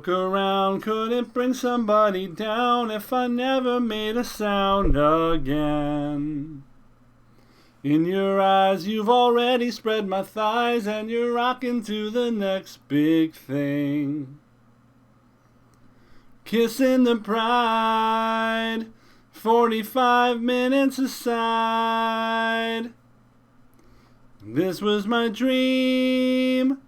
Look around, couldn't bring somebody down if I never made a sound again. In your eyes, you've already spread my thighs, and you're rocking to the next big thing. Kissing the pride, 45 minutes aside. This was my dream,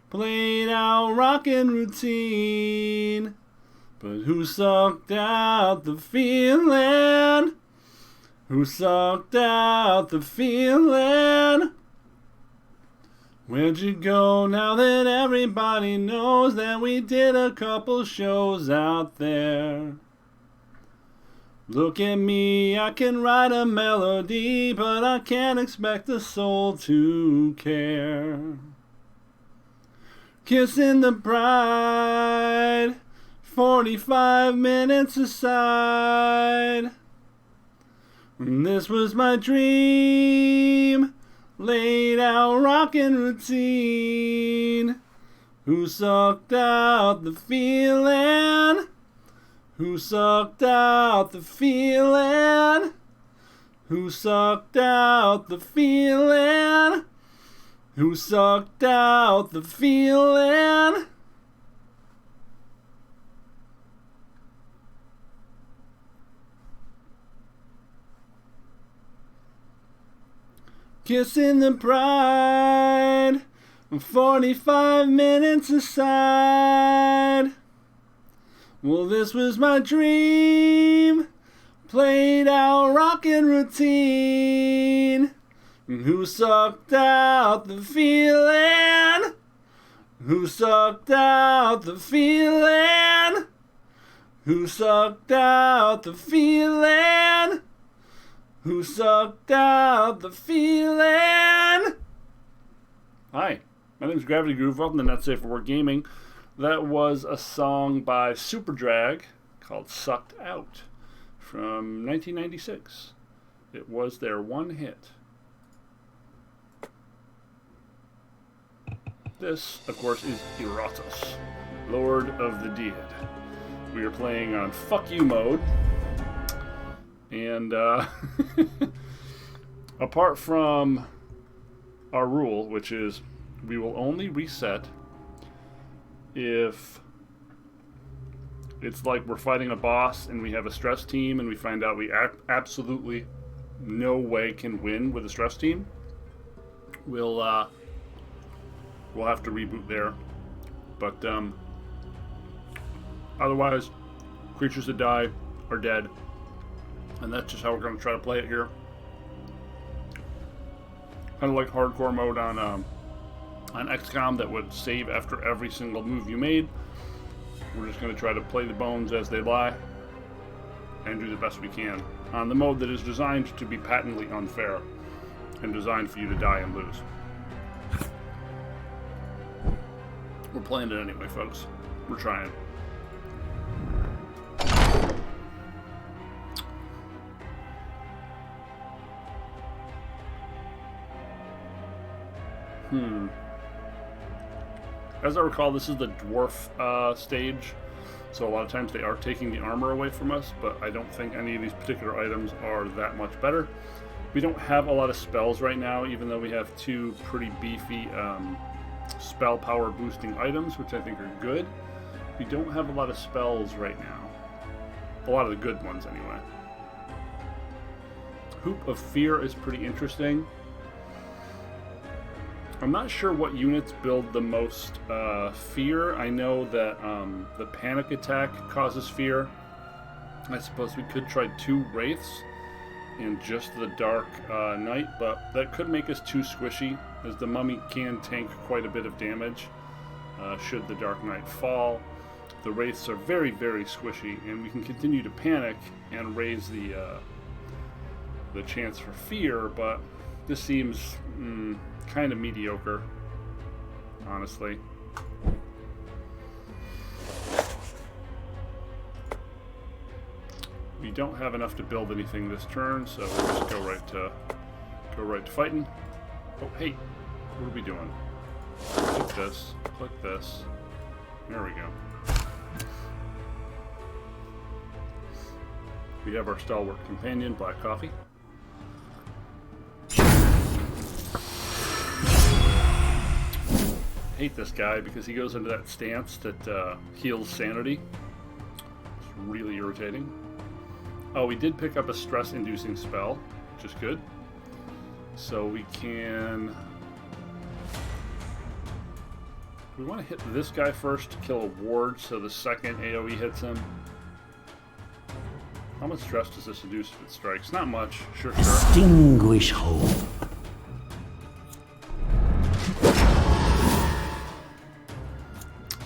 played out rockin' routine. But who sucked out the feeling? Who sucked out the feeling? Where'd you go now that everybody knows that we did a couple shows out there? Look at me, I can write a melody, but I can't expect a soul to care. Kissing the bride, 45 minutes aside. This was my dream, laid out rockin' routine. Who sucked out the feeling? Who sucked out the feeling? Who sucked out the feeling? Who sucked out the feeling? Kissing the bride, 45 minutes aside. Well, this was my dream, played out rockin' routine. Who sucked out the feeling? Who sucked out the feeling? Who sucked out the feeling? Who sucked out the feeling? Hi, my name is Gravity Groove. Welcome to NSFW Gaming. That was a song by Superdrag called Sucked Out from 1996. It was their one hit. This, of course, is Iratus, Lord of the Dead. We are playing on Fuck You mode. And apart from our rule, which is we will only reset if it's like we're fighting a boss and we have a stress team and we find out we absolutely no way can win with a stress team, we'll have to reboot there. But otherwise, creatures that die are dead. And that's just how we're going to try to play it here. Kind of like hardcore mode on XCOM that would save after every single move you made. We're just going to try to play the bones as they lie and do the best we can on the mode that is designed to be patently unfair and designed for you to die and lose. We're playing it anyway, folks. We're trying. As I recall, this is the dwarf stage, so a lot of times they are taking the armor away from us, but I don't think any of these particular items are that much better. We don't have a lot of spells right now, even though we have two pretty beefy spell power boosting items, which I think are good. We don't have a lot of spells right now. A lot of the good ones, anyway. Hoop of Fear is pretty interesting. I'm not sure what units build the most fear. I know that the panic attack causes fear. I suppose we could try 2 wraiths in just the dark night, but that could make us too squishy, as the mummy can tank quite a bit of damage should the dark night fall. The wraiths are very, very squishy, and we can continue to panic and raise the chance for fear, but this seems kind of mediocre, honestly. We don't have enough to build anything this turn, so we'll just go right to fighting. Oh, hey, what are we doing? Click this. Click this. There we go. We have our stalwart companion, Black Coffee. Hate this guy because he goes into that stance that heals sanity. It's really irritating. Oh, we did pick up a stress-inducing spell, which is good. So we can... We want to hit this guy first to kill a ward, so the second AoE hits him. How much stress does this induce if it strikes? Not much. Sure. Extinguish hope.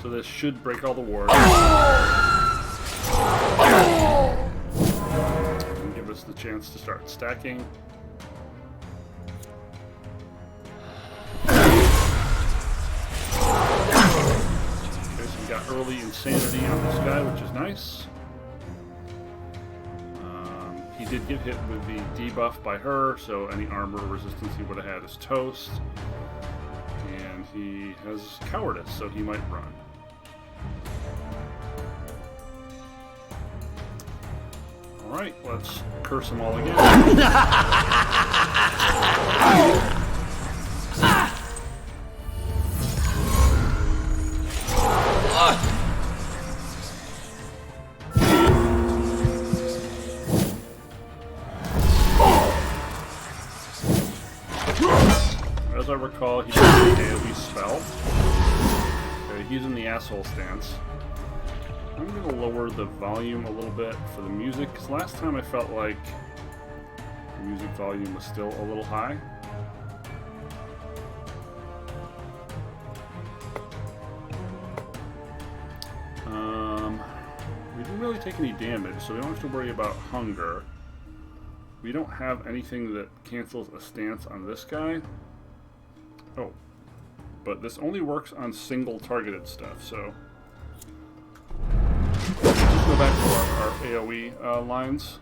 So this should break all the wards. And give us the chance to start stacking. Okay, so we got early insanity on this guy, which is nice. He did get hit with the debuff by her, so any armor resistance he would have had is toast. And he has cowardice, so he might run. Alright, let's curse them all again. As I recall, he does an AoE spell. Okay, he's in the asshole stance. I'm going to lower the volume a little bit for the music, because last time I felt like the music volume was still a little high. We didn't really take any damage, so we don't have to worry about hunger. We don't have anything that cancels a stance on this guy. Oh, but this only works on single targeted stuff, so... Let's go back to our AoE lines.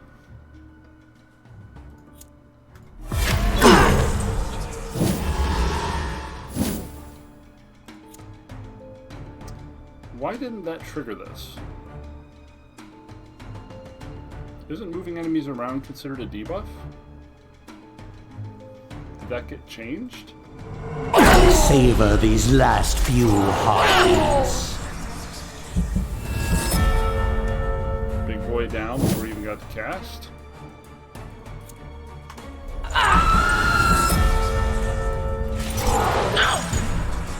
Why didn't that trigger this? Isn't moving enemies around considered a debuff? Did that get changed? Savor these last few heartbeats. Big boy down before we even got to cast.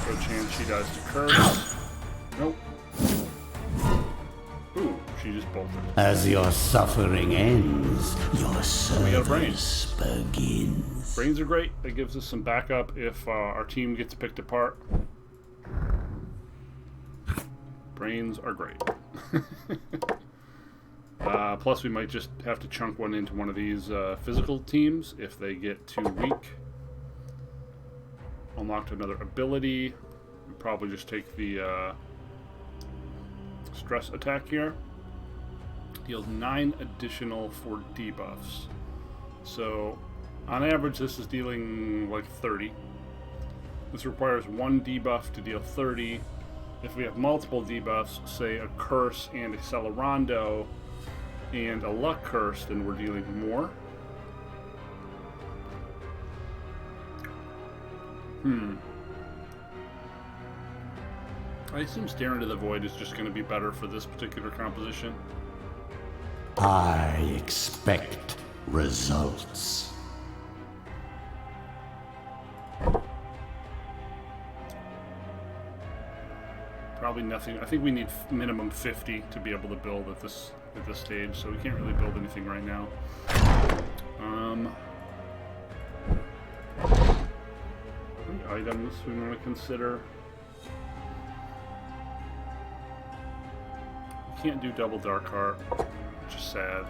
Good chance she dies to curse. Nope. Ooh, she just bolted. As your suffering ends, your service begins. Brains are great. That gives us some backup if our team gets picked apart. Brains are great. Plus, we might just have to chunk one into one of these physical teams if they get too weak. Unlocked another ability. We'll probably just take the stress attack here. Deals 9 additional for debuffs. So, on average, this is dealing like 30. This requires 1 debuff to deal 30. If we have multiple debuffs, say a curse and a Celerando and a luck curse, then we're dealing more. I assume Stare into the Void is just going to be better for this particular composition. I expect results. Probably nothing. I think we need minimum 50 to be able to build at this stage, so we can't really build anything right now. Any items we want to consider? We can't do double Dark Heart, which is sad.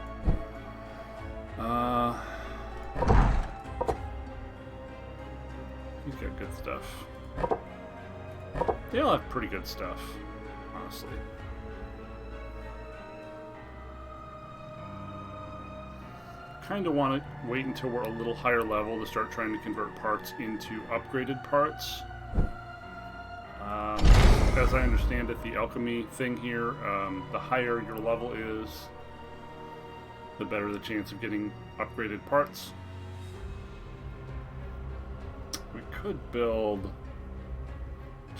He's got good stuff. They all have pretty good stuff, honestly. Kind of want to wait until we're a little higher level to start trying to convert parts into upgraded parts. As I understand it, the alchemy thing here, the higher your level is, the better the chance of getting upgraded parts. We could build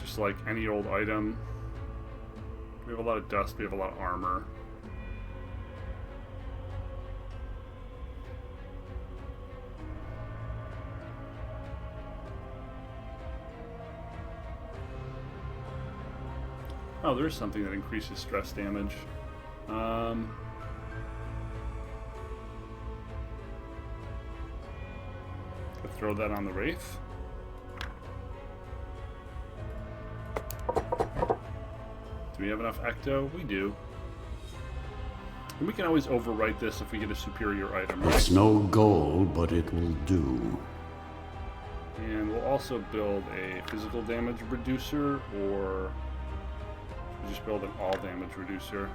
just like any old item. We have a lot of dust, we have a lot of armor. Oh, there's something that increases stress damage. Could throw that on the Wraith. Do we have enough Ecto? We do. And we can always overwrite this if we get a superior item, right? It's no goal, but it will do. And we'll also build a physical damage reducer, or just build an all damage reducer.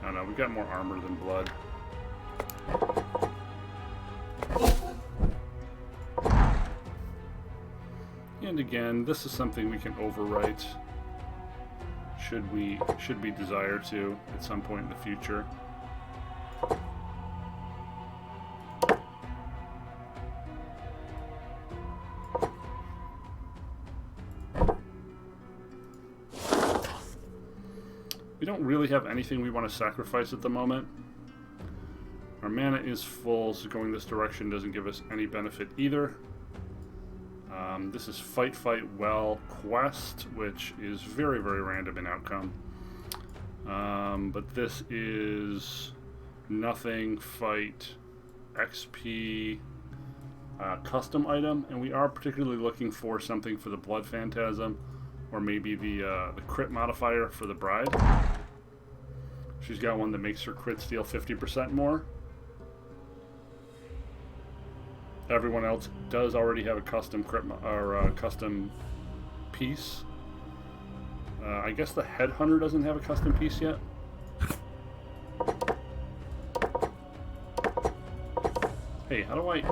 I don't know, we got more armor than blood. And again, this is something we can overwrite should we desire to at some point in the future. We don't really have anything we want to sacrifice at the moment. Our mana is full, so going this direction doesn't give us any benefit either. This is Fight Fight Well quest, which is very, very random in outcome. But this is nothing fight XP custom item, and we are particularly looking for something for the Blood Phantasm, or maybe the crit modifier for the Bride. She's got one that makes her crits deal 50% more. Everyone else does already have a custom crit or custom piece. I guess the Headhunter doesn't have a custom piece yet. Hey, how do I...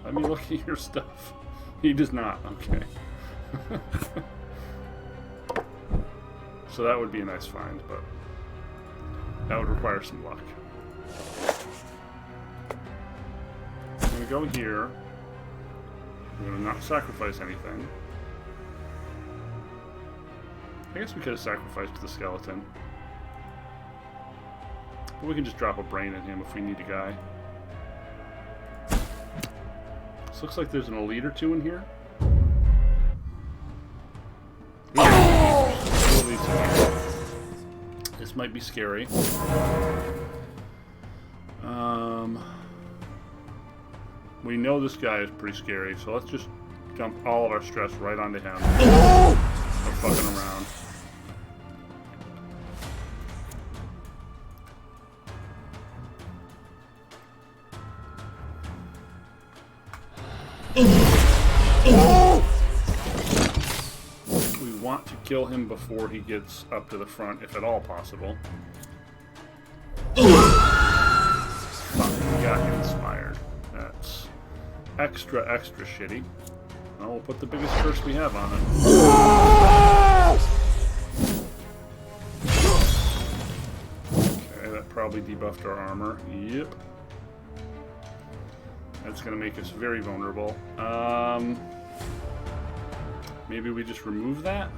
Let me look at your stuff. He does not. Okay. So that would be a nice find, but that would require some luck. I'm going to go here. I'm going to not sacrifice anything. I guess we could have sacrificed the skeleton. But we can just drop a brain in him if we need a guy. This looks like there's an elite or two in here. This might be scary. We know this guy is pretty scary, so let's just dump all of our stress right onto him. No fucking around. We want to kill him before he gets up to the front, if at all possible. Fuck, he got inspired. That's extra shitty. Well, we'll put the biggest curse we have on him. Okay, that probably debuffed our armor. Yep. That's going to make us very vulnerable. Maybe we just remove that?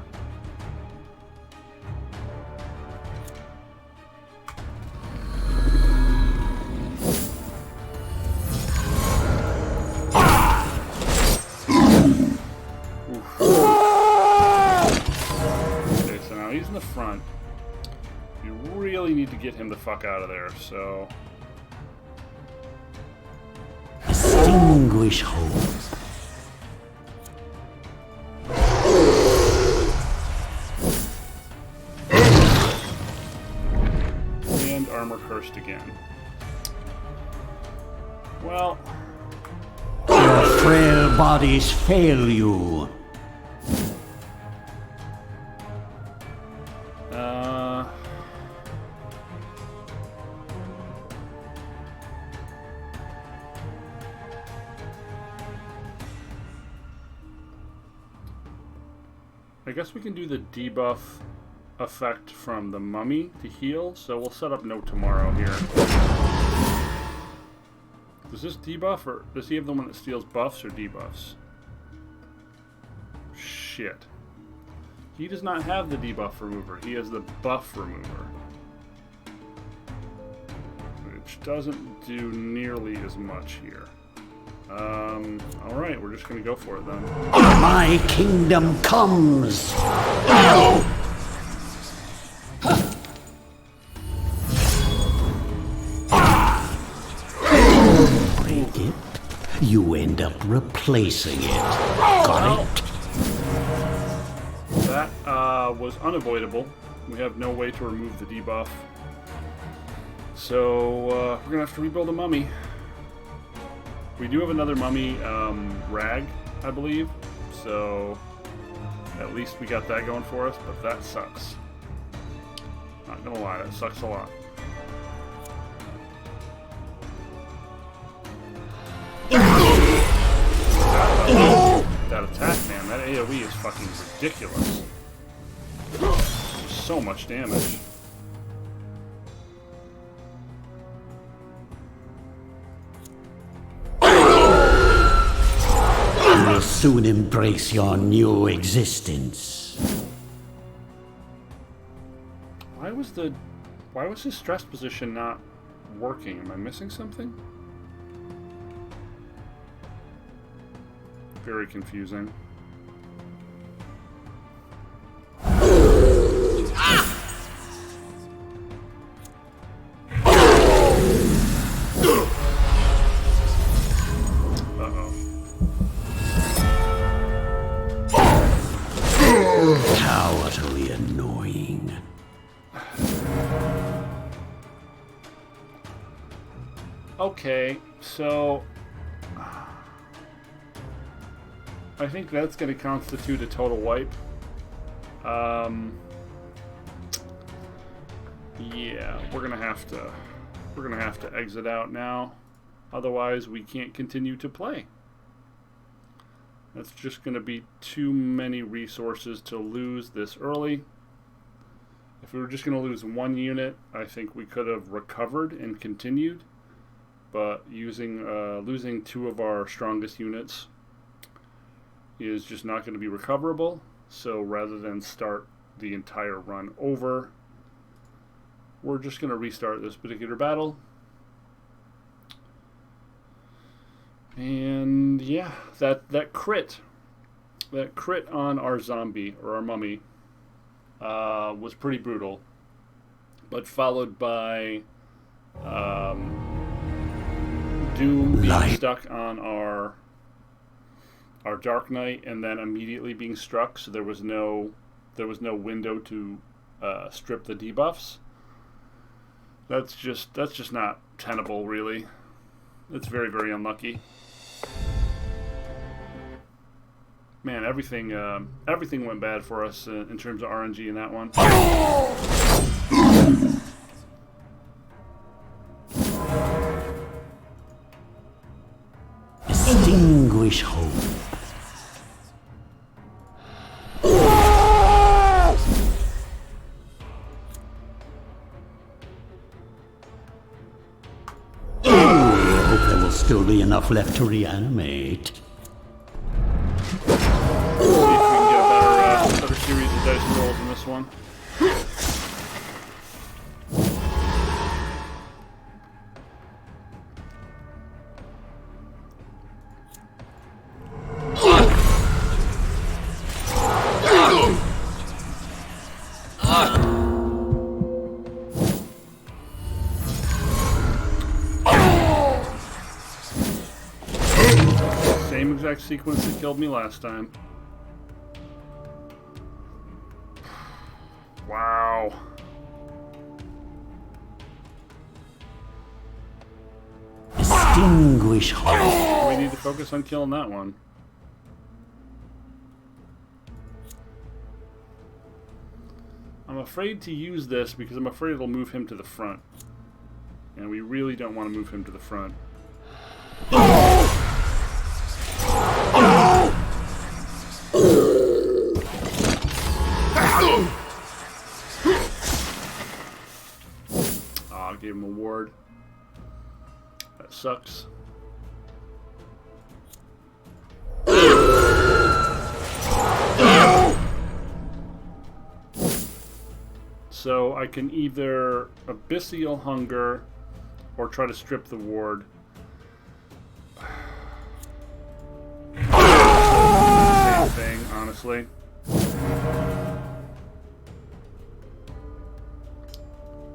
Okay, so now he's in the front. You really need to get him the fuck out of there, so... Extinguish hope. And armor cursed again. Well... Your frail bodies fail you. I guess we can do the debuff effect from the mummy to heal, so we'll set up no tomorrow here. Does this debuff, or does he have the one that steals buffs or debuffs? Shit. He does not have the debuff remover. He has the buff remover. Which doesn't do nearly as much here. Alright, we're just gonna go for it then. My kingdom comes! Break it, you end up replacing it. Got it? That was unavoidable. We have no way to remove the debuff. So, we're gonna have to rebuild a mummy. We do have another mummy, rag, I believe. So, at least we got that going for us, but that sucks. Not gonna lie, that sucks a lot. That attack, man, that AoE is fucking ridiculous. So much damage. You will soon embrace your new existence. Why was his stress position not working? Am I missing something? Very confusing. How utterly annoying. Okay, so I think that's going to constitute a total wipe. Yeah, we're gonna have to exit out now. Otherwise, we can't continue to play. That's just going to be too many resources to lose this early. If we were just going to lose one unit, I think we could have recovered and continued. But losing two of our strongest units is just not going to be recoverable. So rather than start the entire run over, we're just going to restart this particular battle. And yeah, that crit on our zombie, or our mummy, was pretty brutal, but followed by Doom being stuck on our Dark Knight and then immediately being struck, so there was no window to strip the debuffs. That's just not tenable, really. It's very, very unlucky. Man, everything went bad for us in terms of RNG in that one. Extinguish hope. I hope there will still be enough left to reanimate. Better series of dice rolls in this one. Same exact sequence that killed me last time. Wow. Extinguish hope. We need to focus on killing that one. I'm afraid to use this because I'm afraid it'll move him to the front. And we really don't want to move him to the front. gave him a ward. That sucks. So I can either Abyssal Hunger or try to strip the ward. Same thing, honestly.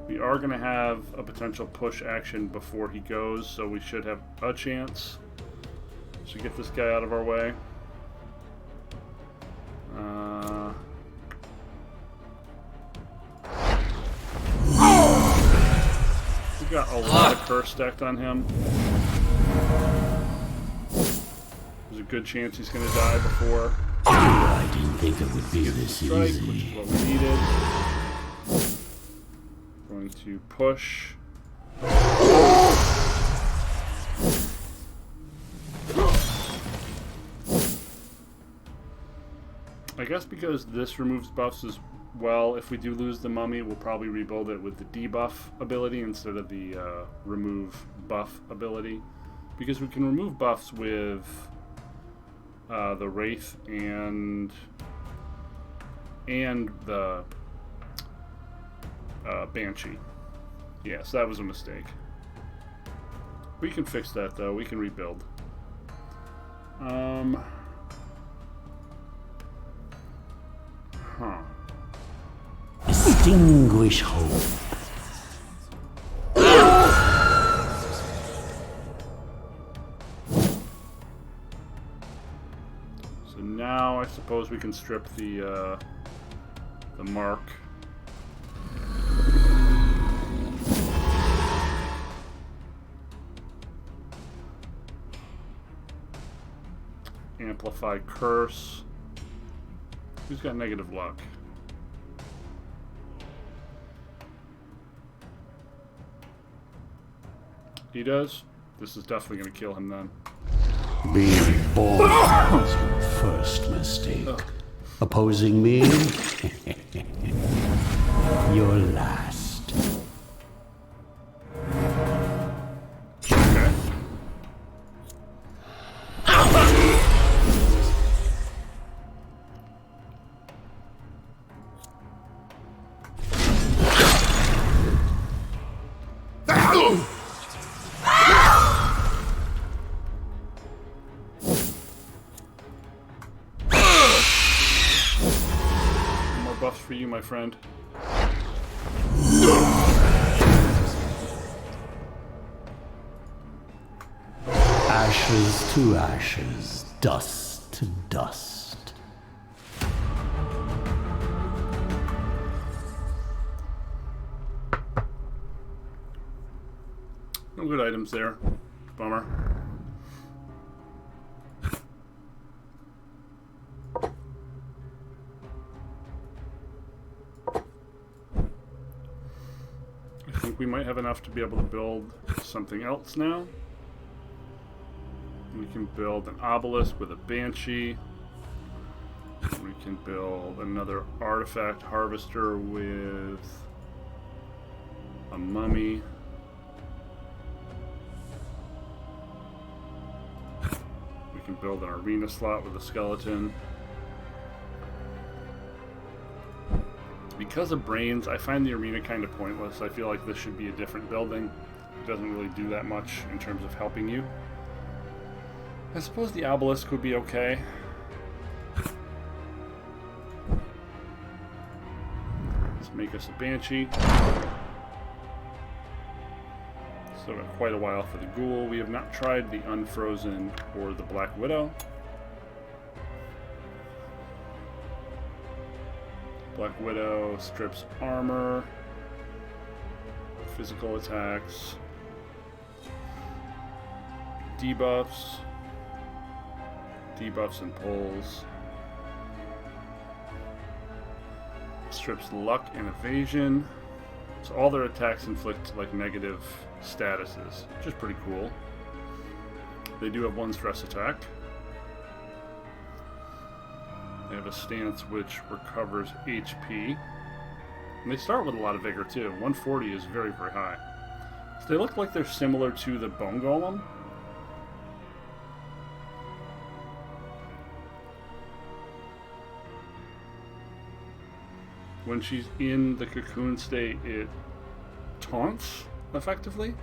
We are going to have a potential push action before he goes, so we should have a chance to get this guy out of our way. We've got a lot of curse stacked on him. There's a good chance he's going to die before. I didn't think it would be this Strike, easy. which is what we needed. Going to push. I guess because this removes buffs as well, if we do lose the mummy, we'll probably rebuild it with the debuff ability instead of the remove buff ability. Because we can remove buffs with the Wraith and the Banshee. Yeah, so that was a mistake. We can fix that though. We can rebuild. Extinguish hope. So now I suppose we can strip the mark. Amplify curse. Who's got negative luck? He does? This is definitely going to kill him then. Being born was your first mistake. Opposing me? Your last. Okay. Buffs for you, my friend. Ashes to ashes, dust to dust. No good items there. Bummer. I think we might have enough to be able to build something else now. We can build an obelisk with a banshee. We can build another artifact harvester with a mummy. We can build an arena slot with a skeleton. Because of brains, I find the arena kind of pointless. I feel like this should be a different building. It doesn't really do that much in terms of helping you. I suppose the obelisk would be okay. Let's make us a banshee. Still got quite a while for the ghoul. We have not tried the unfrozen or the black widow. Black Widow strips armor, physical attacks, debuffs, and pulls, strips luck and evasion. So all their attacks inflict like negative statuses, which is pretty cool. They do have one stress attack. They have a stance which recovers HP. And they start with a lot of vigor too. 140 is very, very high. So they look like they're similar to the bone golem. When she's in the cocoon state, it taunts, effectively.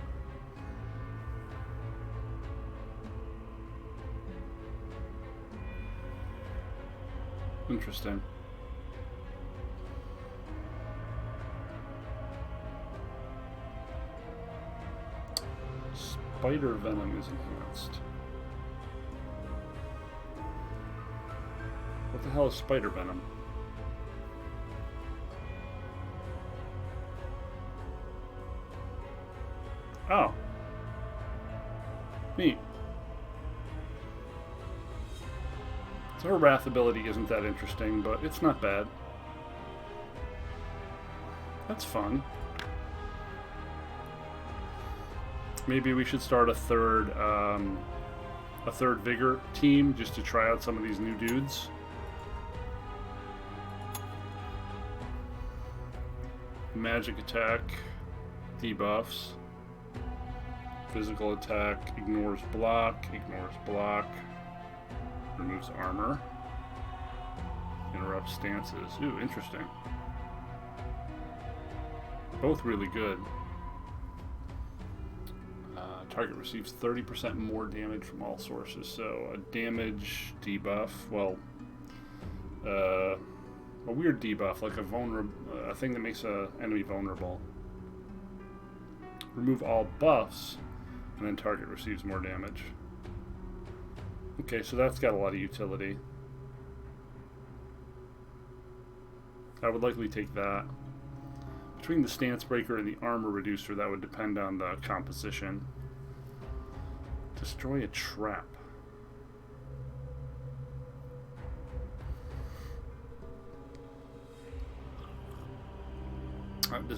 Interesting. Spider venom is enhanced. What the hell is spider venom? Oh. Neat. So her wrath ability isn't that interesting, but it's not bad. That's fun. Maybe we should start a third vigor team just to try out some of these new dudes. Magic attack, debuffs. Physical attack, ignores block, removes armor, interrupts stances. Ooh, interesting. Both really good. Target receives 30% more damage from all sources. So a damage debuff, well, a weird debuff, like a thing that makes an enemy vulnerable. Remove all buffs, and then target receives more damage. Okay, so that's got a lot of utility. I would likely take that. Between the stance breaker and the armor reducer, that would depend on the composition. Destroy a trap.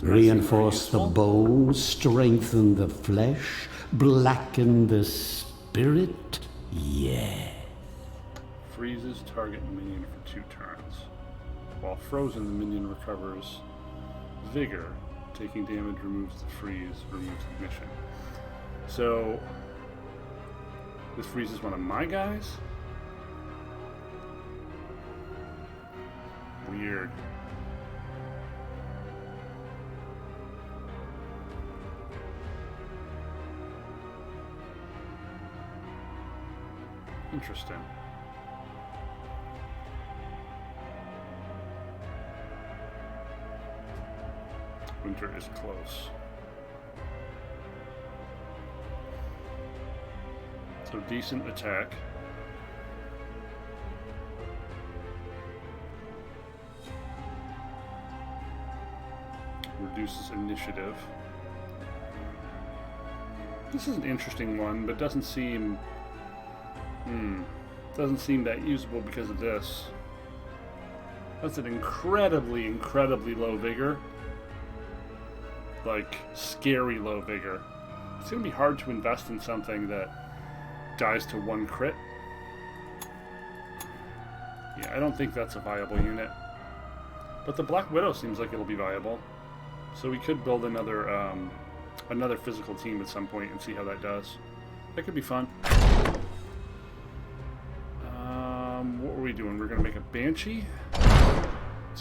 Reinforce the bones, strengthen the flesh, blacken the spirit. Yeah. Freezes target minion for 2 turns. While frozen, the minion recovers vigor. Taking damage removes the freeze, removes ignition. So this freezes one of my guys? Weird. Interesting. Winter is close. So decent attack. Reduces initiative. This is an interesting one, but doesn't seem that usable because of this. That's an incredibly, incredibly low vigor. Like, scary low vigor. It's going to be hard to invest in something that dies to 1 crit. Yeah, I don't think that's a viable unit. But the Black Widow seems like it'll be viable. So we could build another physical team at some point and see how that does. That could be fun. What were we doing? We're going to make a Banshee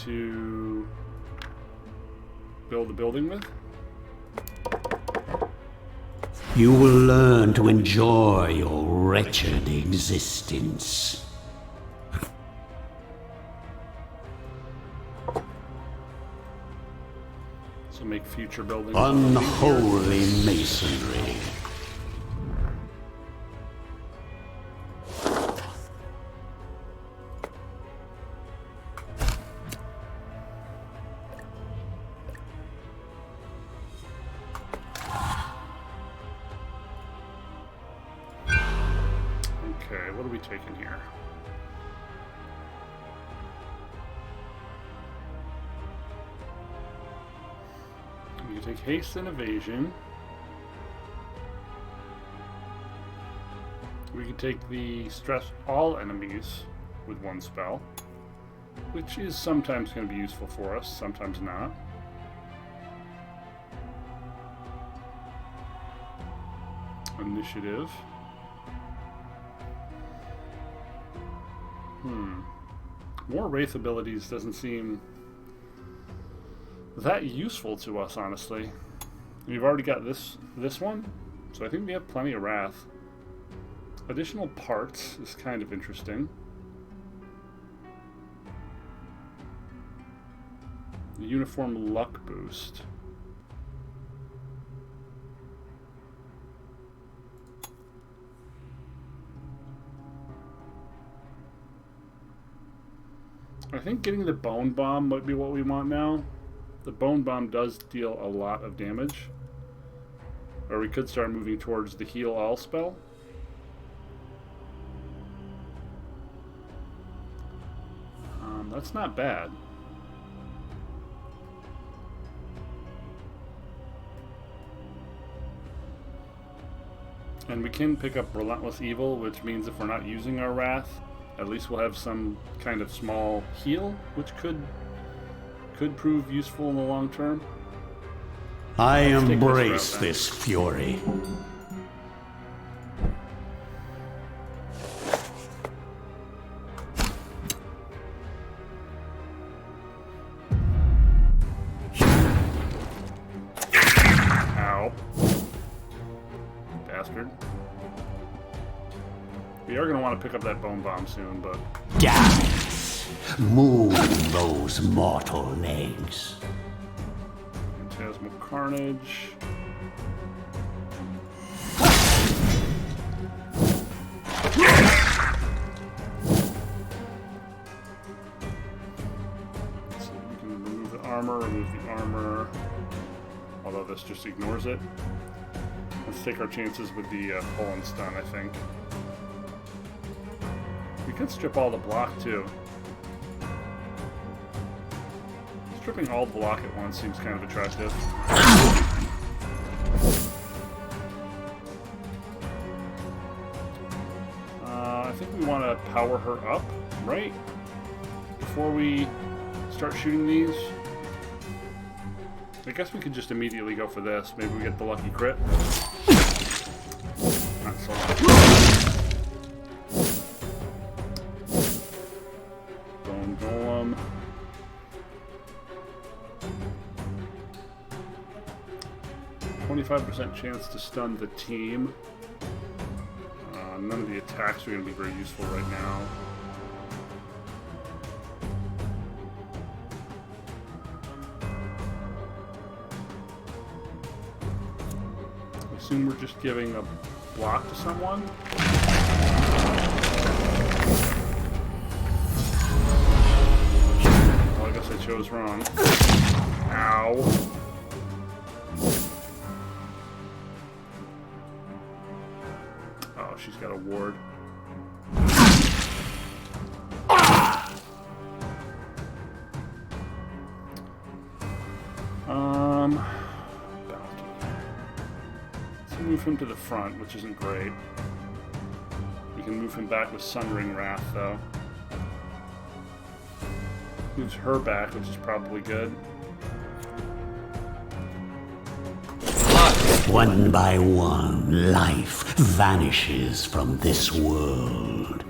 to build a building with. You will learn to enjoy your wretched existence. So make future buildings. Unholy masonry. Okay, what are we taking here? We can take haste and evasion. We can take the stress all enemies with 1 spell, which is sometimes going to be useful for us, sometimes not. Initiative. More Wraith abilities doesn't seem that useful to us, honestly. We've already got this one, so I think we have plenty of Wrath. Additional parts is kind of interesting. The uniform luck boost. I think getting the Bone Bomb might be what we want now. The Bone Bomb does deal a lot of damage. Or we could start moving towards the Heal All spell. That's not bad. And we can pick up Relentless Evil, which means if we're not using our Wrath, at least we'll have some kind of small heal, which could prove useful in the long term. I embrace this fury. Ow. Bastard. We are going to want to pick up that Bone Bomb soon, but... Dance! Move those mortal legs. Phantasmal Carnage. So we can remove the armor. Although this just ignores it. Let's take our chances with the pull and stun, I think. We could strip all the block, too. Stripping all the block at once seems kind of attractive. I think we want to power her up, right? Before we start shooting these. I guess we could just immediately go for this. Maybe we get the lucky crit. Not so lucky. Bone Golem. %chance to stun the team. None of the attacks are going to be very useful right now. I assume we're just giving a block to someone. Well, I guess I chose wrong. Ow. She's got a ward. Bounty. Let's move him to the front, which isn't great. We can move him back with Sundering Wrath, though. Moves her back, which is probably good. One by one, life vanishes from this world.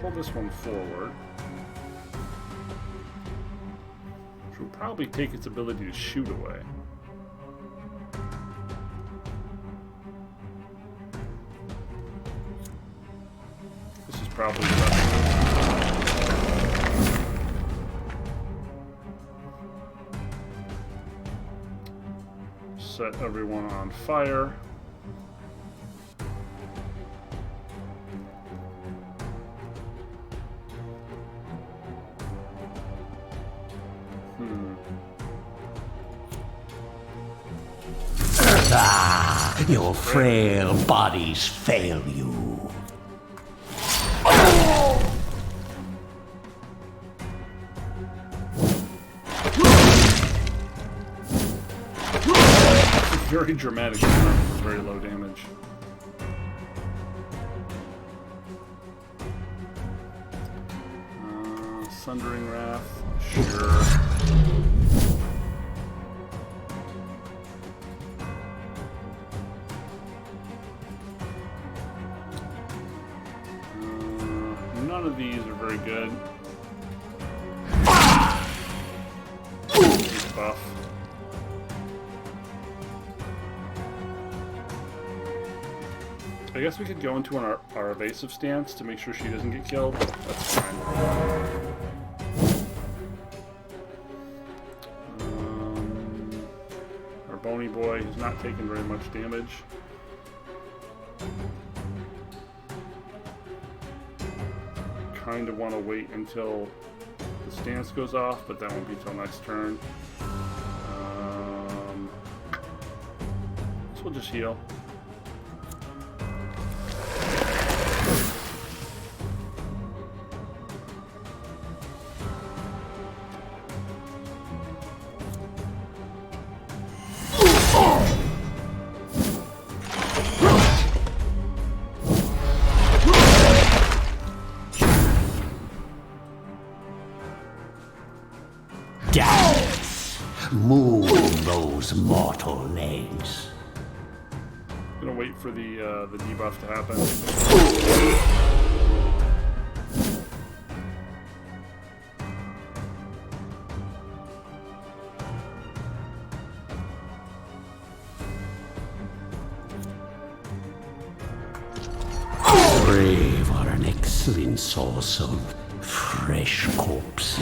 Pull this one forward. Which will probably take its ability to shoot away. Probably the best move. Set everyone on fire. Ah, your frail bodies fail you. Very dramatic, very low damage. Sundering Wrath. Sure. None of these are very good. He's buff. I guess we could go into our evasive stance to make sure she doesn't get killed. That's fine. Our bony boy has not taken very much damage. Kind of want to wait until the stance goes off, but that won't be till next turn. So we'll just heal. Move those mortal legs. Gonna wait for the debuff to happen. Brave are an excellent source of fresh corpses.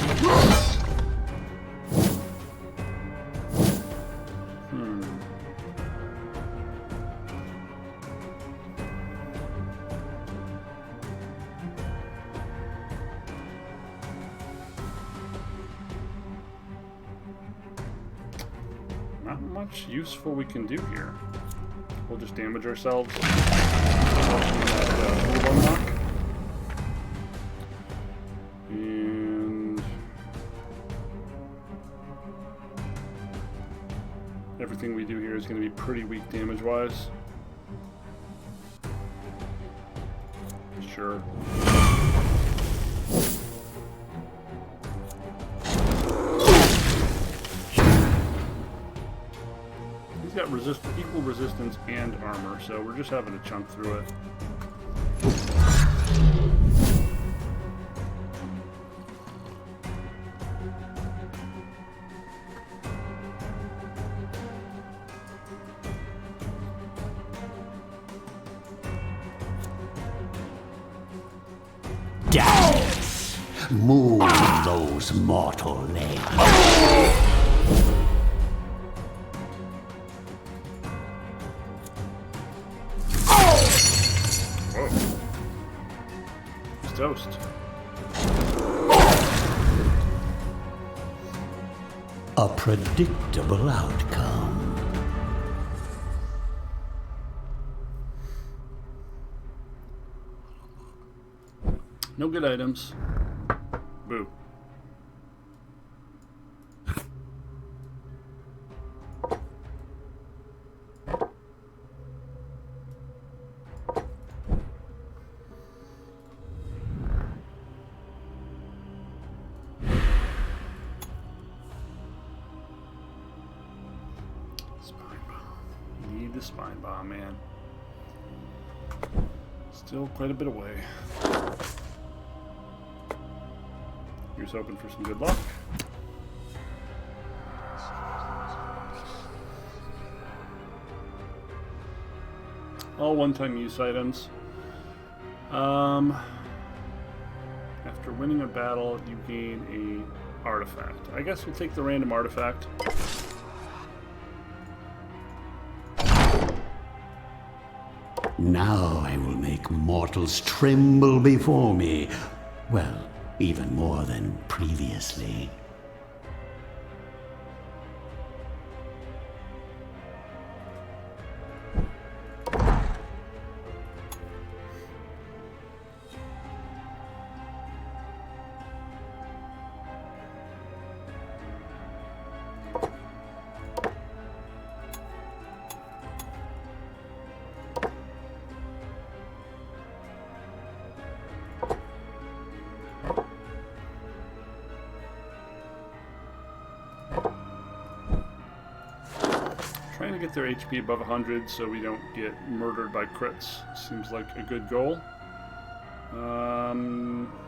Not much useful we can do here. We'll just damage ourselves. Move unlock. And everything we do here is going to be pretty weak damage-wise. Sure. He's got equal resistance and armor, so we're just having to chunk through it. Death! Move those mortal legs. Toast. A predictable outcome. No good items. Boo. Need the spine bomb, man. Still quite a bit away. Here's hoping for some good luck. All one-time use items. After winning a battle, you gain a artifact. I guess we'll take the random artifact. Now I will make mortals tremble before me. Well, even more than previously. to get their HP above 100 so we don't get murdered by crits. Seems like a good goal.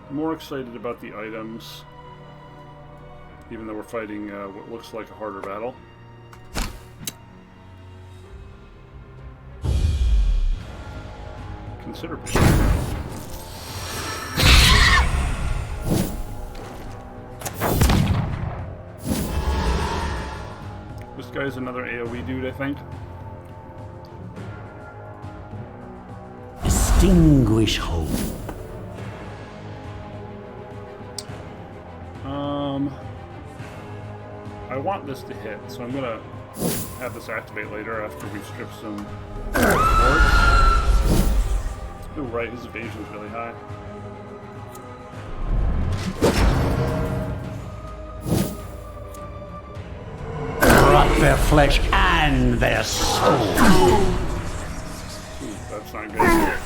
More excited about the items, even though we're fighting what looks like a harder battle. Considerably. This guy's another AoE dude, I think. Distinguish hope. I want this to hit, so I'm gonna have this activate later after we strip some boards. Oh, right, his evasion's really high. Rot their flesh and their soul. Ooh, that's not good.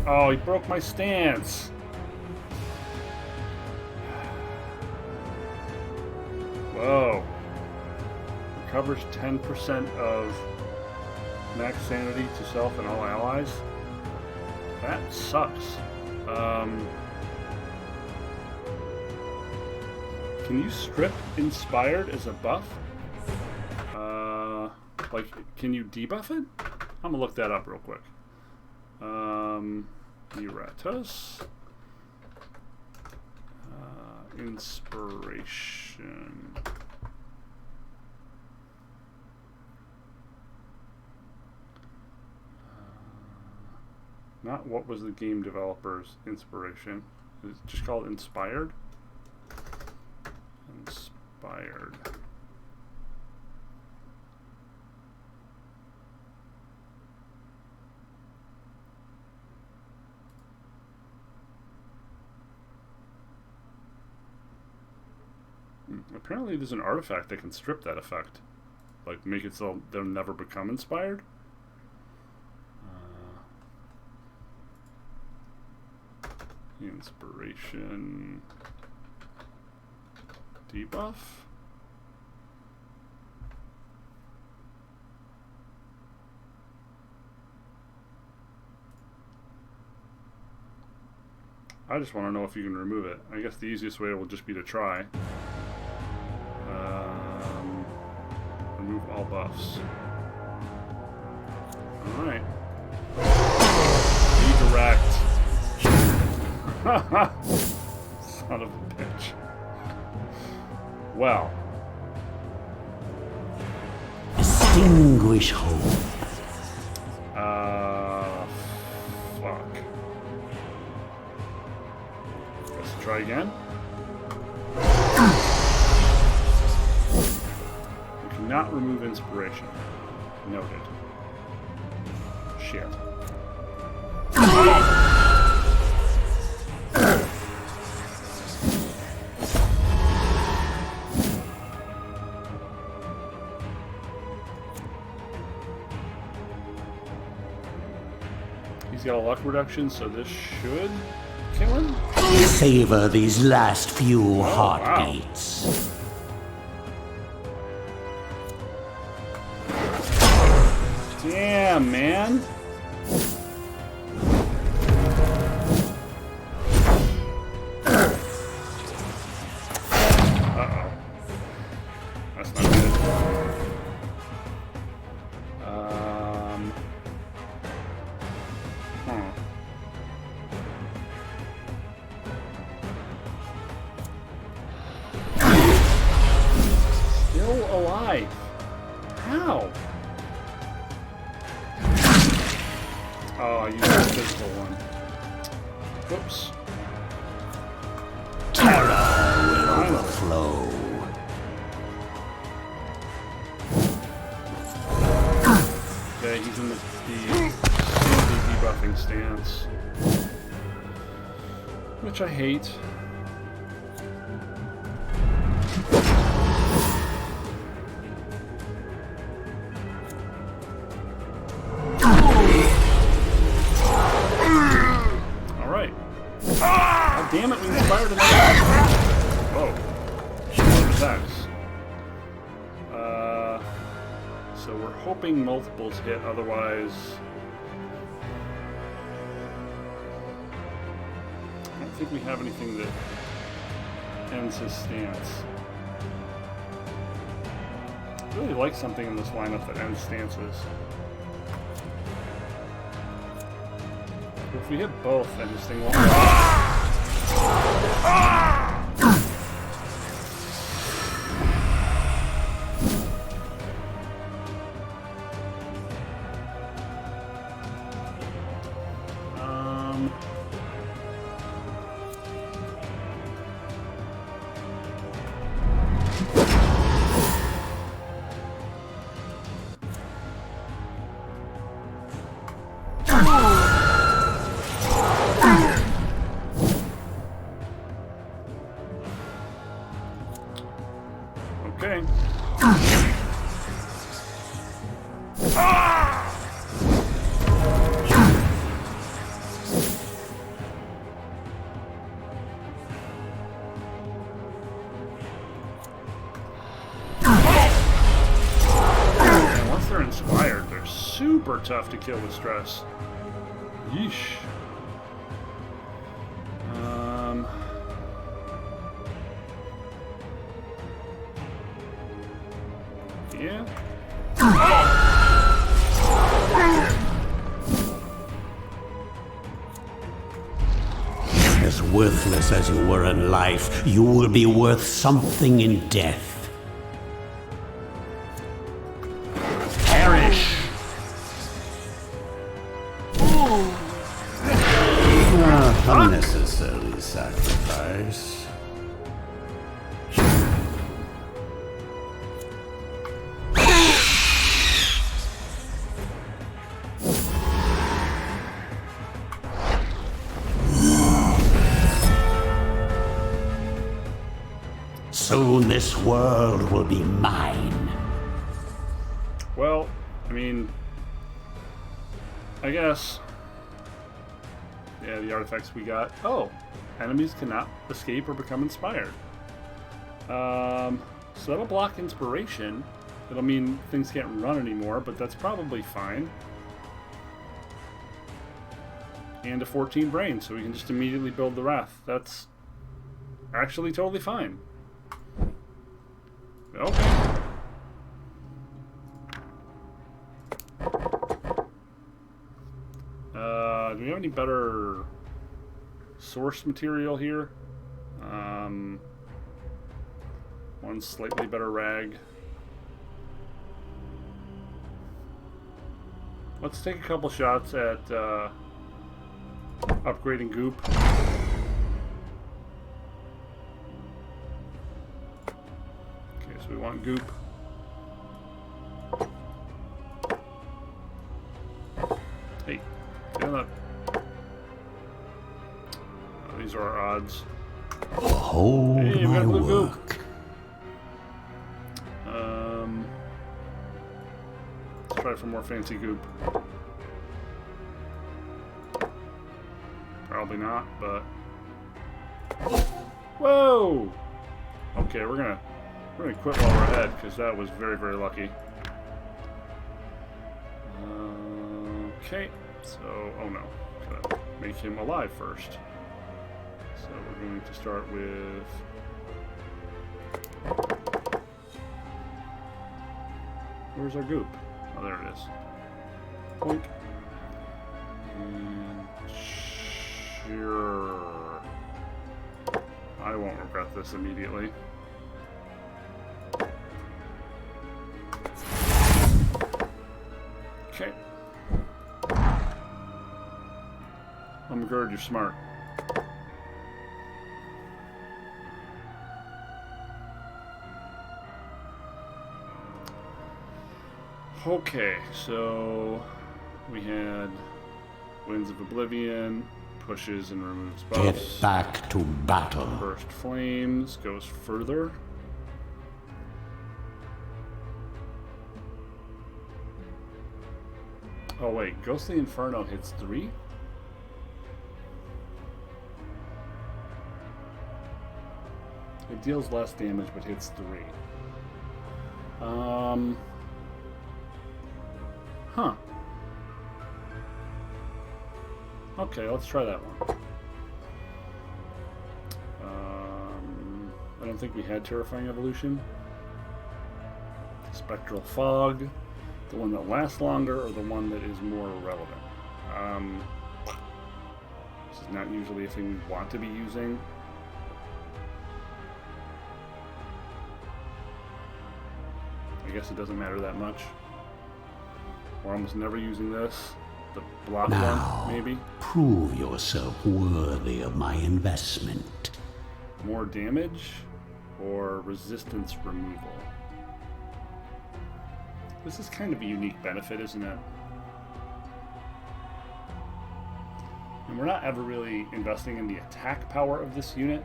Oh, he broke my stance. Whoa. Recovers 10% of max sanity to self and all allies. That sucks. Can you strip Inspired as a buff? Like, can you debuff it? I'm gonna look that up real quick. Iratus. Inspiration. Not what was the game developer's inspiration. Is it just called Inspired? Inspired. Apparently there's an artifact that can strip that effect. Like, make it so they'll never become inspired. Inspiration debuff. I just want to know if you can remove it. I guess the easiest way will just be to try. Remove all buffs. Alright. Redirect. Son of a bitch. Well. Distinguish hope. Fuck. Let's try again. You cannot remove inspiration. Noted. Shit. He's got a luck reduction, so this should kill him. Savor these last few heartbeats. Wow. Damn, man. Uh-oh. That's not good. Still alive. How? Oh, I used the physical one. Whoops. Terror will overflow. Okay, he's in the debuffing stance. Which I hate. Damn it, we inspired another. attacks. So we're hoping multiples hit, otherwise... I don't think we have anything that ends his stance. I really like something in this lineup that ends stances. If we hit both, then this thing won't... Okay. Once they're inspired, they're super tough to kill with stress. Yeesh. Yeah. As worthless as you were in life, you will be worth something in death. Perish! Unnecessary sacrifice. Soon this world will be mine. Well, I mean, I guess. Yeah, the artifacts we got. Oh, enemies cannot escape or become inspired. So that'll block inspiration. It'll mean things can't run anymore, but that's probably fine. And a 14 brain, so we can just immediately build the Wrath. That's actually totally fine. Okay. Do we have any better source material here? One slightly better rag. Let's take a couple shots at upgrading goop. Okay, so we want goop. Hey, get on up. Oh, these are our odds. Behold Hey, we got my blue goop. work. Let's try for more fancy goop. Probably not, but whoa! Okay, we're gonna quit while we're ahead because that was very, very lucky. Okay, so oh no, gotta make him alive first. So we're going to start with where's our goop? Oh, there it is. Boink. And sure. I won't regret this immediately. Okay. Umgurd, you're smart. Okay, so we had Winds of Oblivion, pushes and removes buffs. Get back to battle. Burst Flames goes further. Oh wait, Ghostly Inferno hits 3? It deals less damage but hits 3. Huh. Okay, let's try that one. I don't think we had Terrifying Evolution. Spectral Fog, the one that lasts longer or the one that is more relevant? This is not usually a thing we want to be using. I guess it doesn't matter that much. We're almost never using this. The block Now, one, maybe. Prove yourself worthy of my investment. More damage or resistance removal? This is kind of a unique benefit, isn't it? And we're not ever really investing in the attack power of this unit.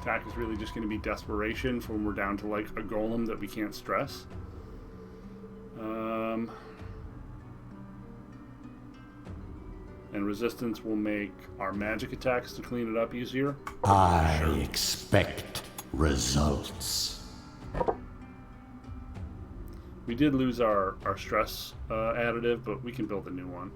Attack is really just going to be desperation for when we're down to like a golem that we can't stress. And resistance will make our magic attacks to clean it up easier. I expect results. We did lose our stress additive, but we can build a new one.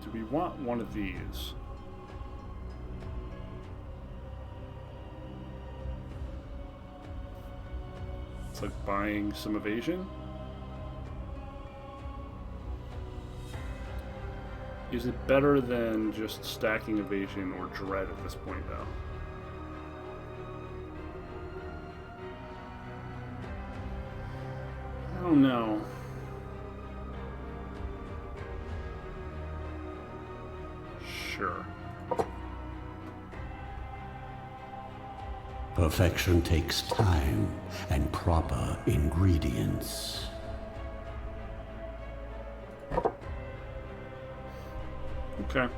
Do we want one of these? It's like buying some evasion. Is it better than just stacking evasion or dread at this point, though? I don't know. Sure. Perfection takes time and proper ingredients. Okay.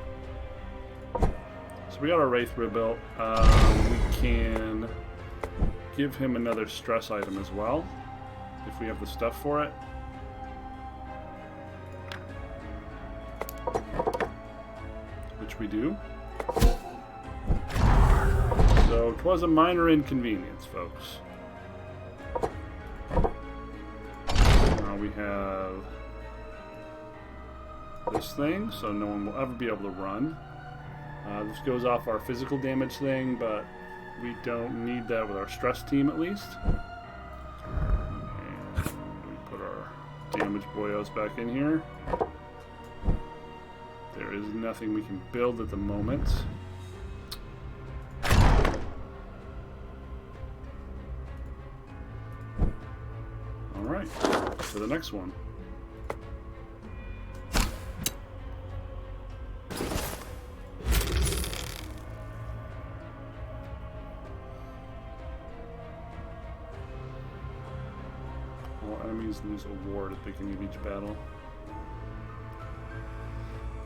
So we got our Wraith rebuilt. We can give him another stress item as well, if we have the stuff for it. Which we do. So, 'twas a minor inconvenience, folks. Now we have this thing, so no one will ever be able to run. This goes off our physical damage thing, but we don't need that with our stress team, at least. And we put our damage boyos back in here. There is nothing we can build at the moment. Alright, to the next one. All enemies lose a ward at the beginning of each battle.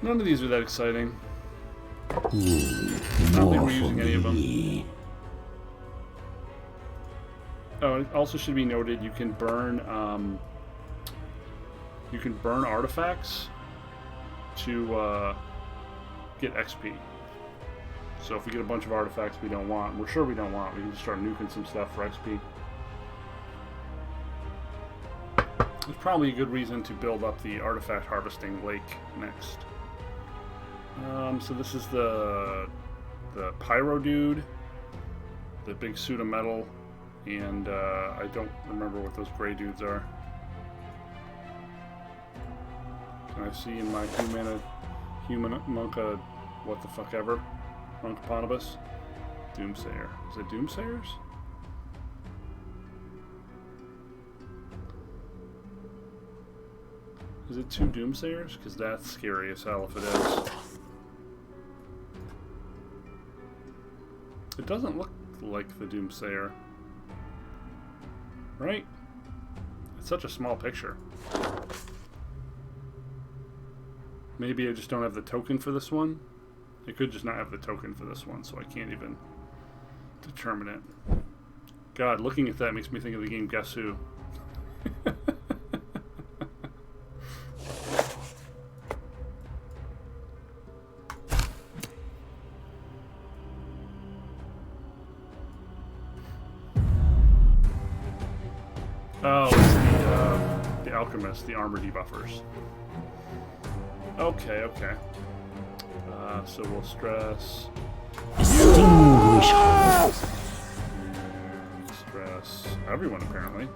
None of these are that exciting. I don't think we're using any of them. Oh, it also should be noted you can burn artifacts to get XP. So if we get a bunch of artifacts we don't want, we're sure we don't want, we can just start nuking some stuff for XP. There's probably a good reason to build up the artifact harvesting lake next. So this is the pyro dude, the big suit of metal, and I don't remember what those gray dudes are. Can I see in my human monka what the fuck ever? Monkaponibus? Doomsayer. Is it Doomsayers? Is it two Doomsayers? Because that's scary as hell if it is. It doesn't look like the Doomsayer. Right? It's such a small picture. Maybe I just don't have the token for this one. I could just not have the token for this one, so I can't even determine it. God, looking at that makes me think of the game Guess Who. Oh, it's the Alchemist, the armor debuffers. Okay, okay. So we'll stress. Distinguish hope. Stress everyone, apparently.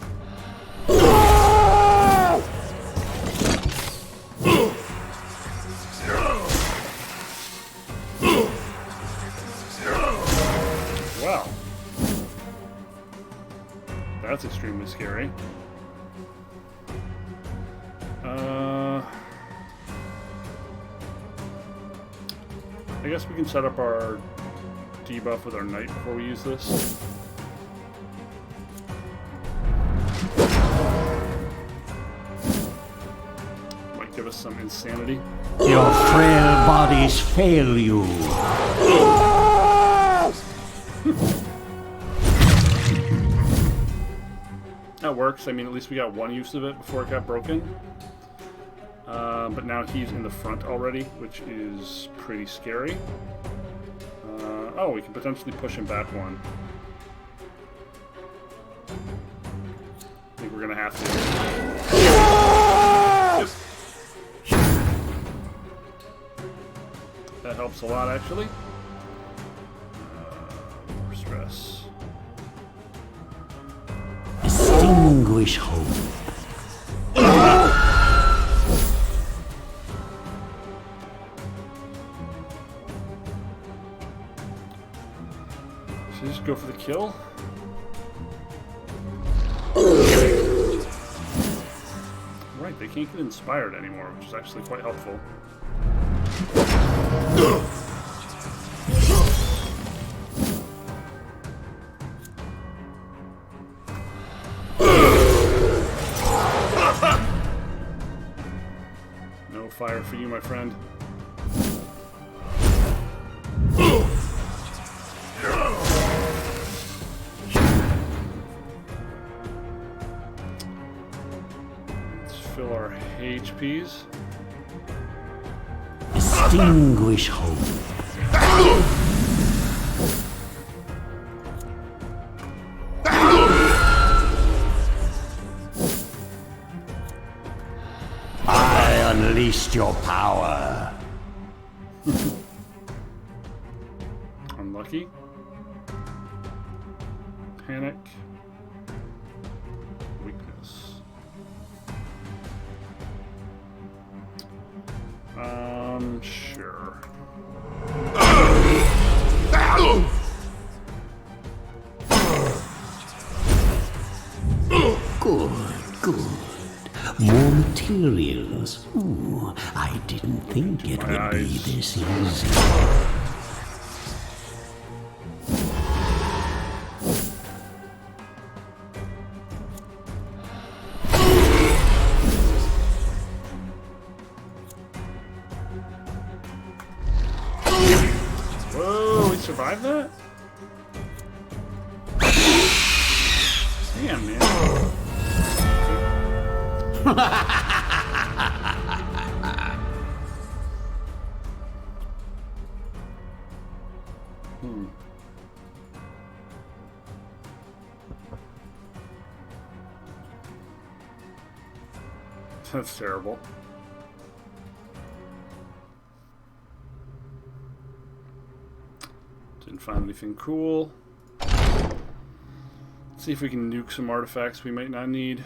Wow. That's extremely scary. I guess we can set up our debuff with our knight before we use this. Might give us some insanity. Your frail bodies fail you. That works. I mean, at least we got one use of it before it got broken. But now he's in the front already, which is pretty scary. Oh, we can potentially push him back one. I think we're going to have to. That helps a lot, actually. More stress. Distinguish hope. Should I just go for the kill? Right, they can't get inspired anymore, which is actually quite helpful. No fire for you, my friend. Fill our HPs. Distinguish hope. I unleashed your power. Unlucky. Panic. Weakness. Sure. Good, good. More materials. Ooh, I didn't think it would be this easy. Whoa, we survived that? Damn, man. That's terrible. Didn't find anything cool. Let's see if we can nuke some artifacts we might not need.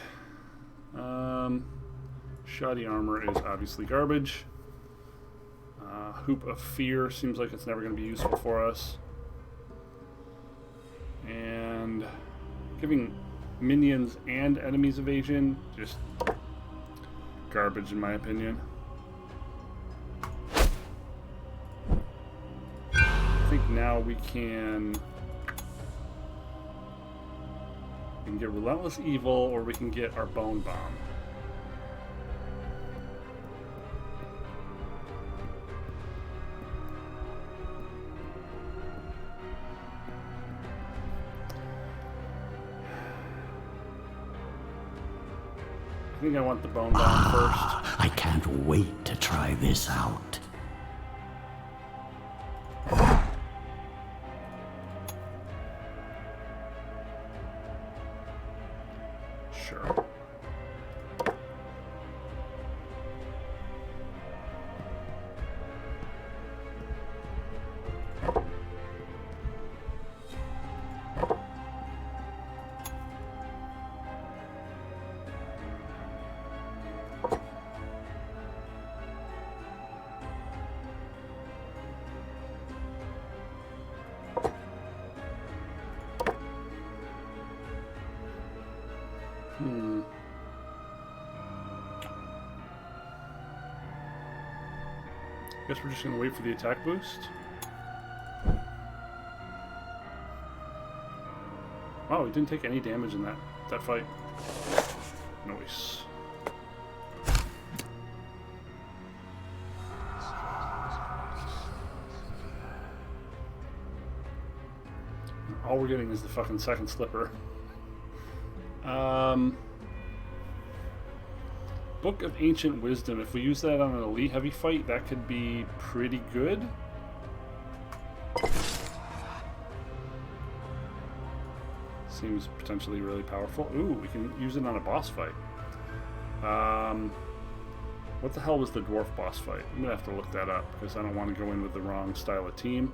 Shoddy armor is obviously garbage. Hoop of Fear seems like it's never going to be useful for us. And giving minions and enemies evasion, just garbage in my opinion. I think now we can get Relentless Evil, or we can get our Bone Bomb. think I want the bone bomb first. I can't wait to try this out. Sure. Guess we're just gonna wait for the attack boost. Oh, he didn't take any damage in that fight. Nice. All we're getting is the fucking second slipper. Book of Ancient Wisdom. If we use that on an elite heavy fight, that could be pretty good. Seems potentially really powerful. Ooh, we can use it on a boss fight. What the hell was the dwarf boss fight? I'm gonna have to look that up because I don't want to go in with the wrong style of team.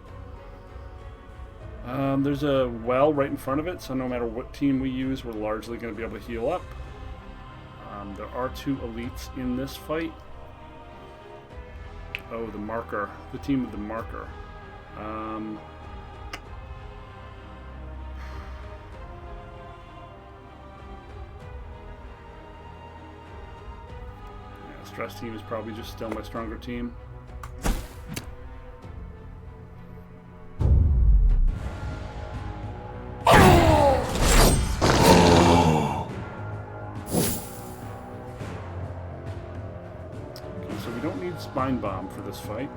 There's a well right in front of it, so no matter what team we use, we're largely going to be able to heal up. There are 2 elites in this fight. Oh, the marker. The team with the marker. Yeah, stress team is probably just still my stronger team. Spine bomb for this fight.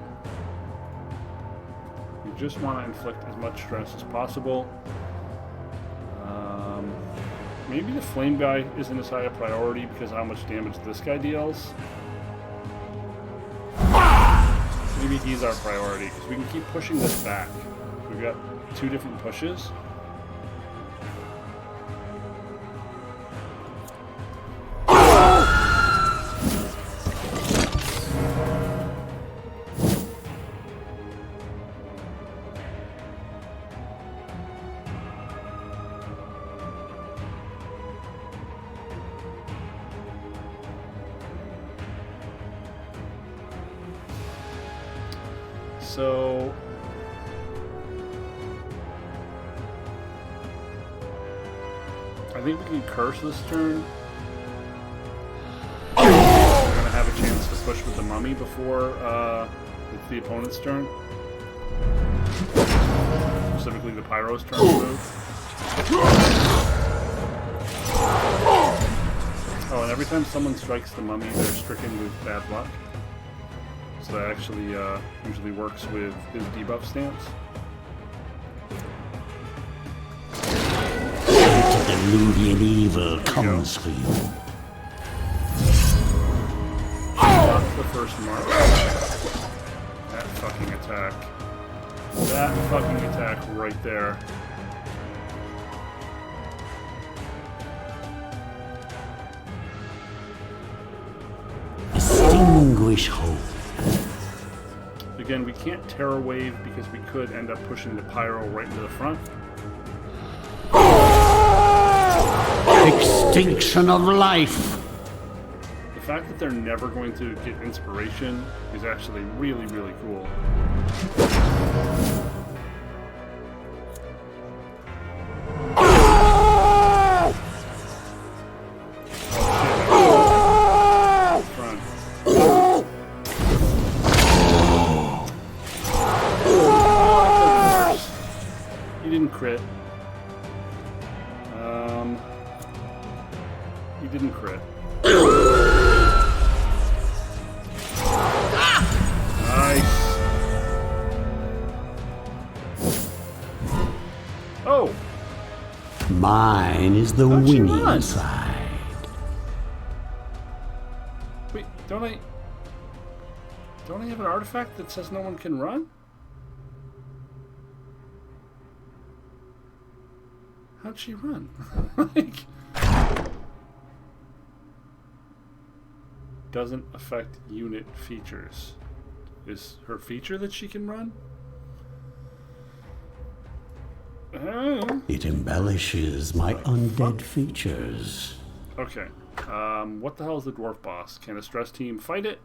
We just want to inflict as much stress as possible. Maybe the flame guy isn't as high a priority because of how much damage this guy deals. Maybe he's our priority because we can keep pushing this back. We've got 2 different pushes. So I think we can curse this turn. We're gonna have a chance to push with the mummy before it's the opponent's turn. Specifically the pyro's turn to move. Oh, and every time someone strikes the mummy, they're stricken with bad luck. So that actually usually works with his debuff stance. Deludian evil comes for you. That's the first mark. That fucking attack. That fucking attack right there. Distinguish hope. Again, we can't Terror Wave because we could end up pushing the Pyro right into the front. Extinction of life. The fact that they're never going to get inspiration is actually really, really cool. Crit. He didn't crit. Nice. Oh. Mine is the winning side. Don't I have an artifact that says no one can run? How'd she run? Like, doesn't affect unit features. Is her feature that she can run? It embellishes my undead features. Okay. What the hell is the dwarf boss? Can a stress team fight it?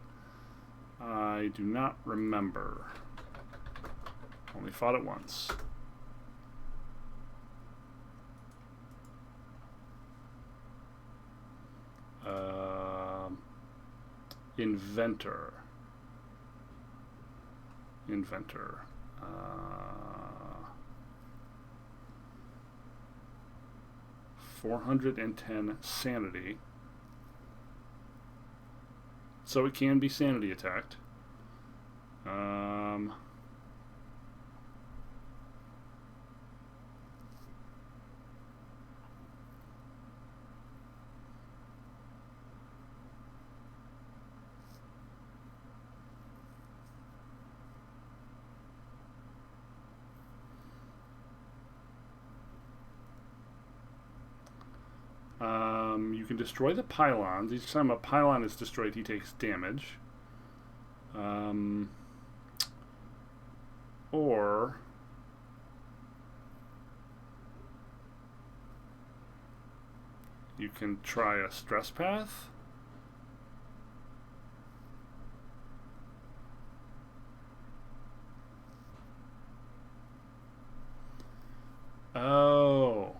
I do not remember. Only fought it once. Inventor. 410 sanity. So it can be sanity attacked. You can destroy the pylons. Each time a pylon is destroyed, he takes damage. Or you can try a stress path. Oh.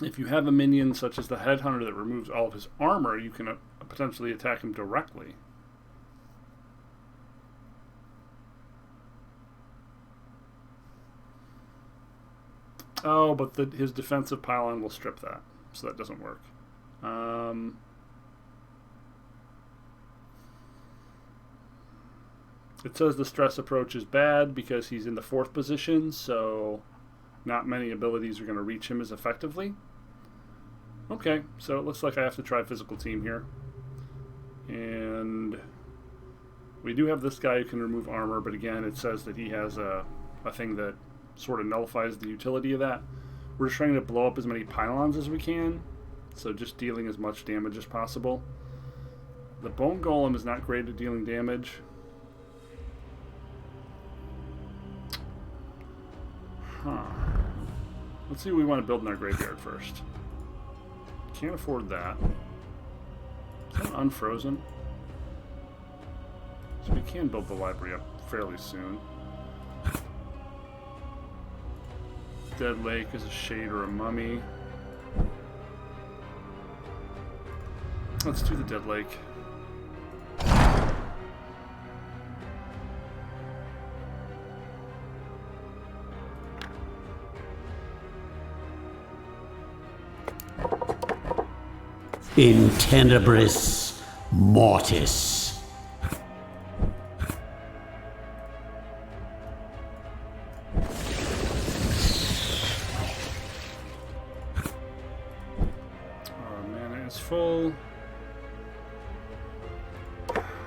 If you have a minion such as the Headhunter that removes all of his armor, you can potentially attack him directly. Oh, but his defensive pylon will strip that, so that doesn't work. It says the stress approach is bad because he's in the 4th position, so not many abilities are going to reach him as effectively. Okay, so it looks like I have to try physical team here. And we do have this guy who can remove armor, but again, it says that he has a thing that sort of nullifies the utility of that. We're just trying to blow up as many pylons as we can, so just dealing as much damage as possible. The Bone Golem is not great at dealing damage. Huh. Let's see what we want to build in our graveyard first. Can't afford that. Is that unfrozen? So we can build the library up fairly soon. Dead Lake is a shade or a mummy. Let's do the Dead Lake. In tenebris mortis. Our mana is full.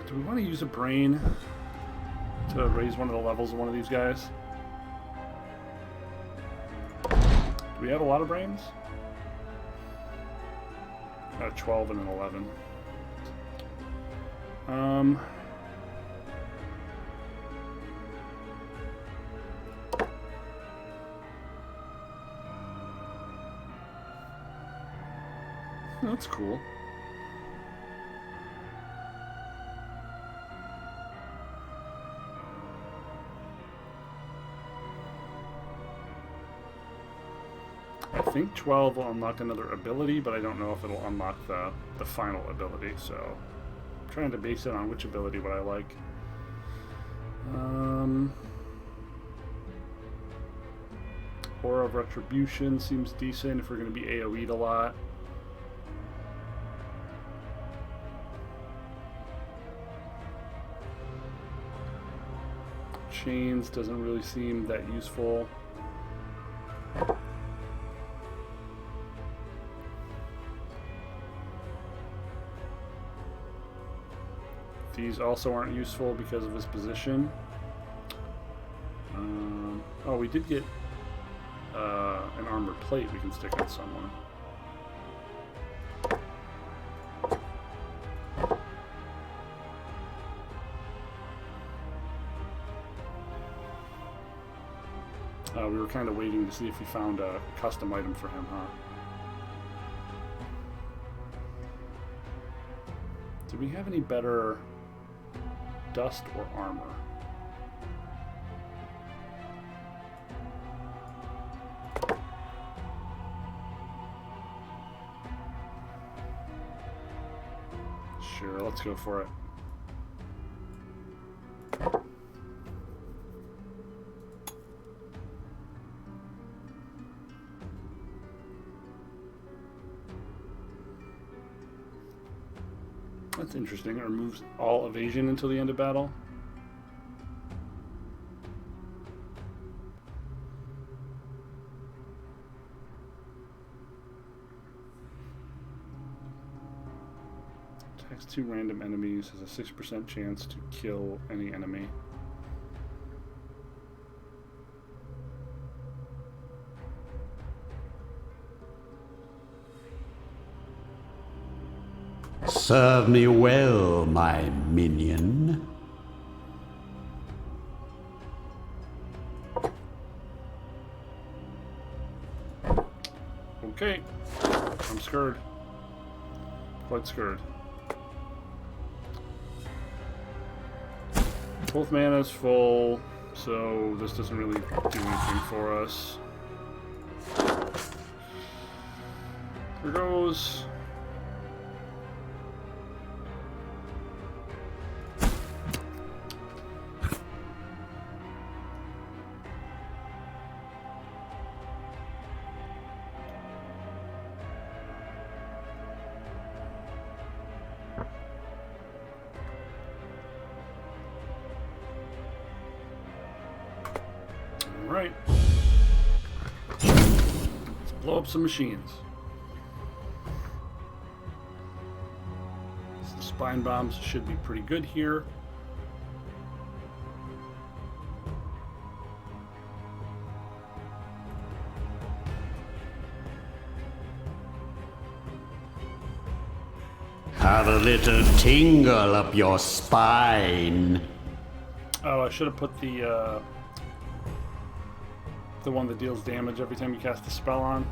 Do we want to use a brain to raise one of the levels of one of these guys? Do we have a lot of brains? 12 and an 11. That's cool. I think 12 will unlock another ability, but I don't know if it'll unlock the final ability, so I'm trying to base it on which ability would I like. Aura of Retribution seems decent if we're going to be AoE'd a lot. Chains doesn't really seem that useful. These also aren't useful because of his position. Oh, we did get an armored plate we can stick on someone. We were kind of waiting to see if we found a custom item for him, huh? Do we have any better dust or armor? Sure, let's go for it. That's interesting. It removes all evasion until the end of battle. Attacks 2 random enemies, has a 6% chance to kill any enemy. Serve me well, my minion. Okay, I'm scared. Quite scared. Both mana's full, so this doesn't really do anything for us. Here goes. Alright. Let's blow up some machines. So the spine bombs should be pretty good here. Have a little tingle up your spine. Oh, I should have put the one that deals damage every time you cast the spell on.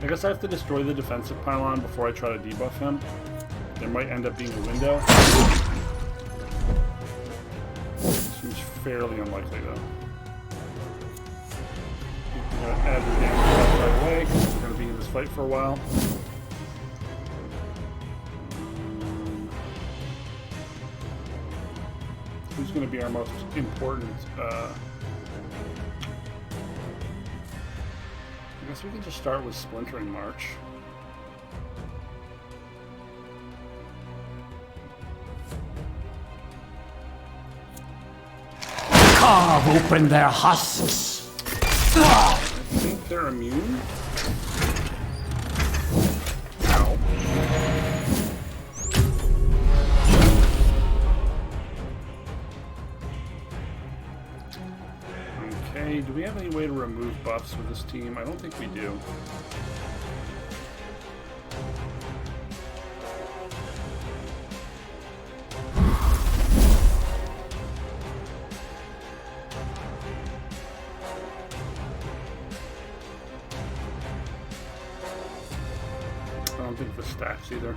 I guess I have to destroy the defensive pylon before I try to debuff him. There might end up being a window. Seems fairly unlikely though. I'm gonna add the damage right away because we're gonna be in this fight for a while. Who's gonna be our most important I guess we can just start with Splintering March. Carve open their husks. I think they're immune. Ow. Okay, do we have any way to remove buffs with this team? I don't think we do. I don't think the stacks either.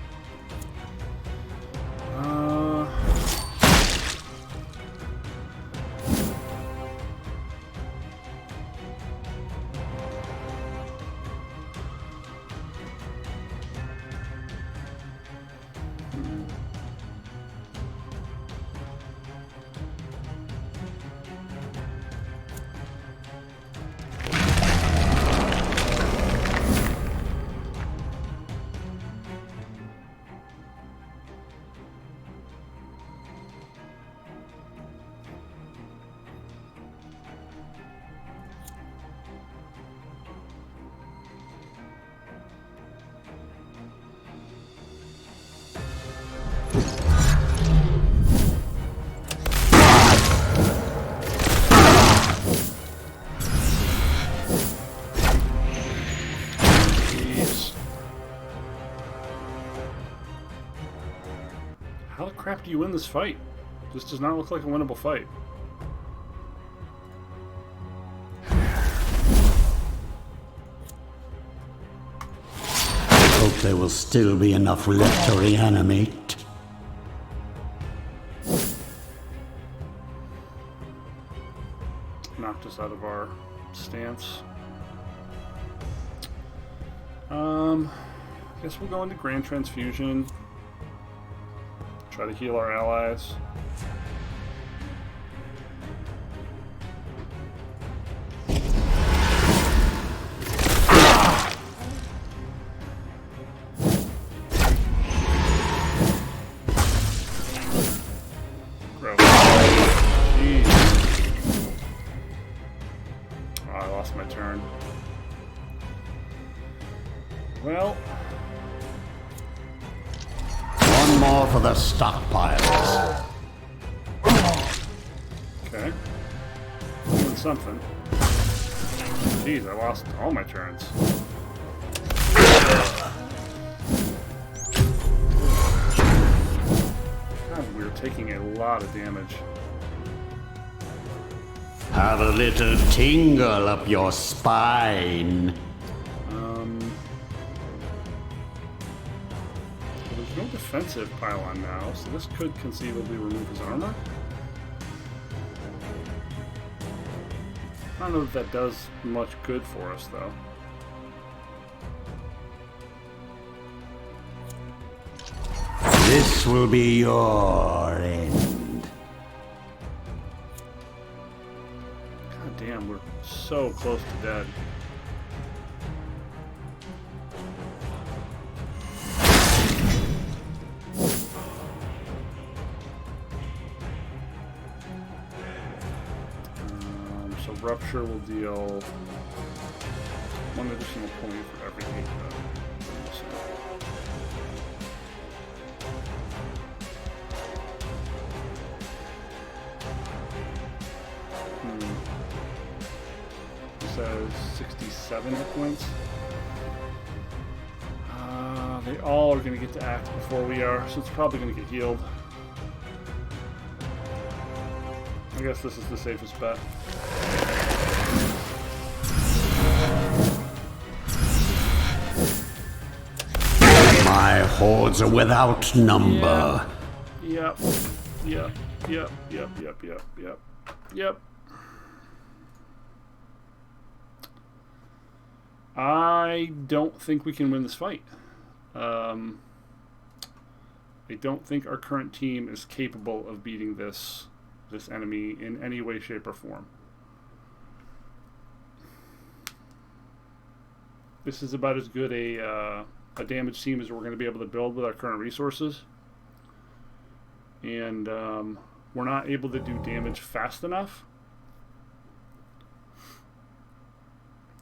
do you win this fight? This does not look like a winnable fight. Hope there will still be enough left to reanimate. Knocked us out of our stance. Guess we'll go into Grand Transfusion. Try to heal our allies. Well, one more for the stockpiles. Okay. Doing something. Jeez, I lost all my turns. God, we're taking a lot of damage. Have a little tingle up your spine. There's no defensive pylon now, so this could conceivably remove his armor. I don't know if that does much good for us, though. This will be your end. God damn, we're so close to dead. So Rupture will deal one additional point for every hit. It says 67 hit points. They all are going to get to act before we are, so it's probably going to get healed. I guess this is the safest bet. My hordes are without number. Yep. I don't think we can win this fight. I don't think our current team is capable of beating this enemy in any way, shape, or form. This is about as good a damaged team as we're going to be able to build with our current resources. And we're not able to do damage fast enough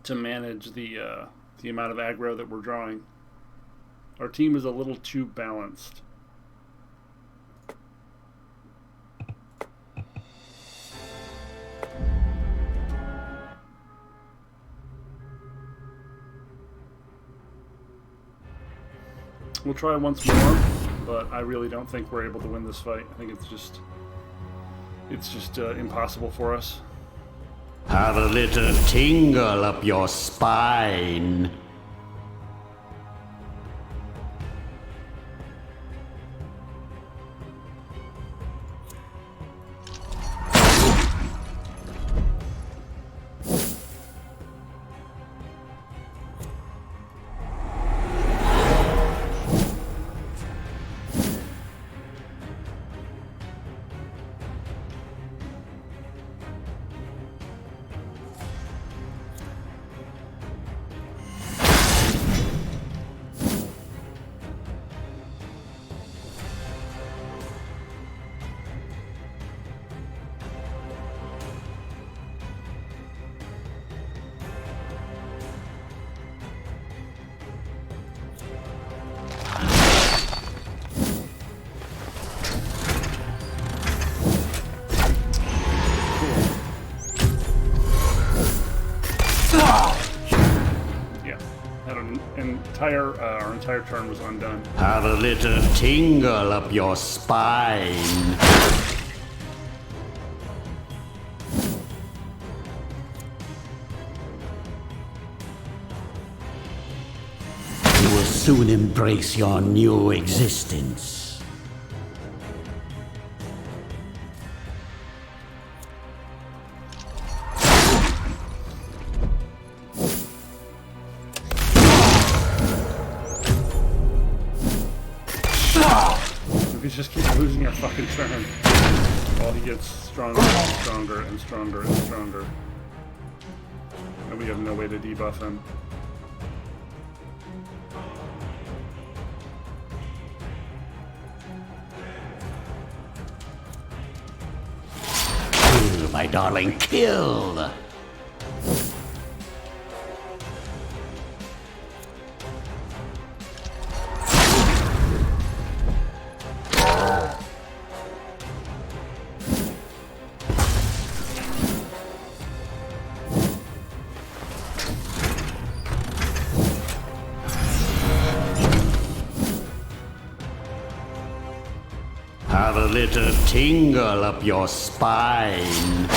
to manage the amount of aggro that we're drawing. Our team is a little too balanced. We'll try once more, but I really don't think we're able to win this fight. I think it's just impossible for us. Have a little tingle up your spine. our entire turn was undone. Have a little tingle up your spine. You will soon embrace your new existence. We just keep losing our fucking turn while he gets stronger and stronger and stronger and stronger. And we have no way to debuff him. Kill, my darling, kill! Have a little tingle up your spine.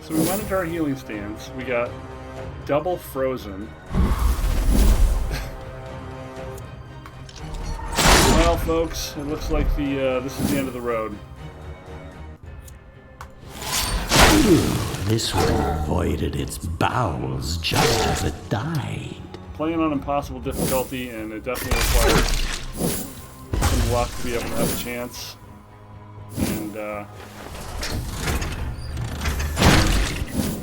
So we went into our healing stance. We got double frozen. Well, folks, it looks like this is the end of the road. This one avoided its bowels just as it died. Playing on impossible difficulty, and it definitely requires some luck to be able to have a chance. And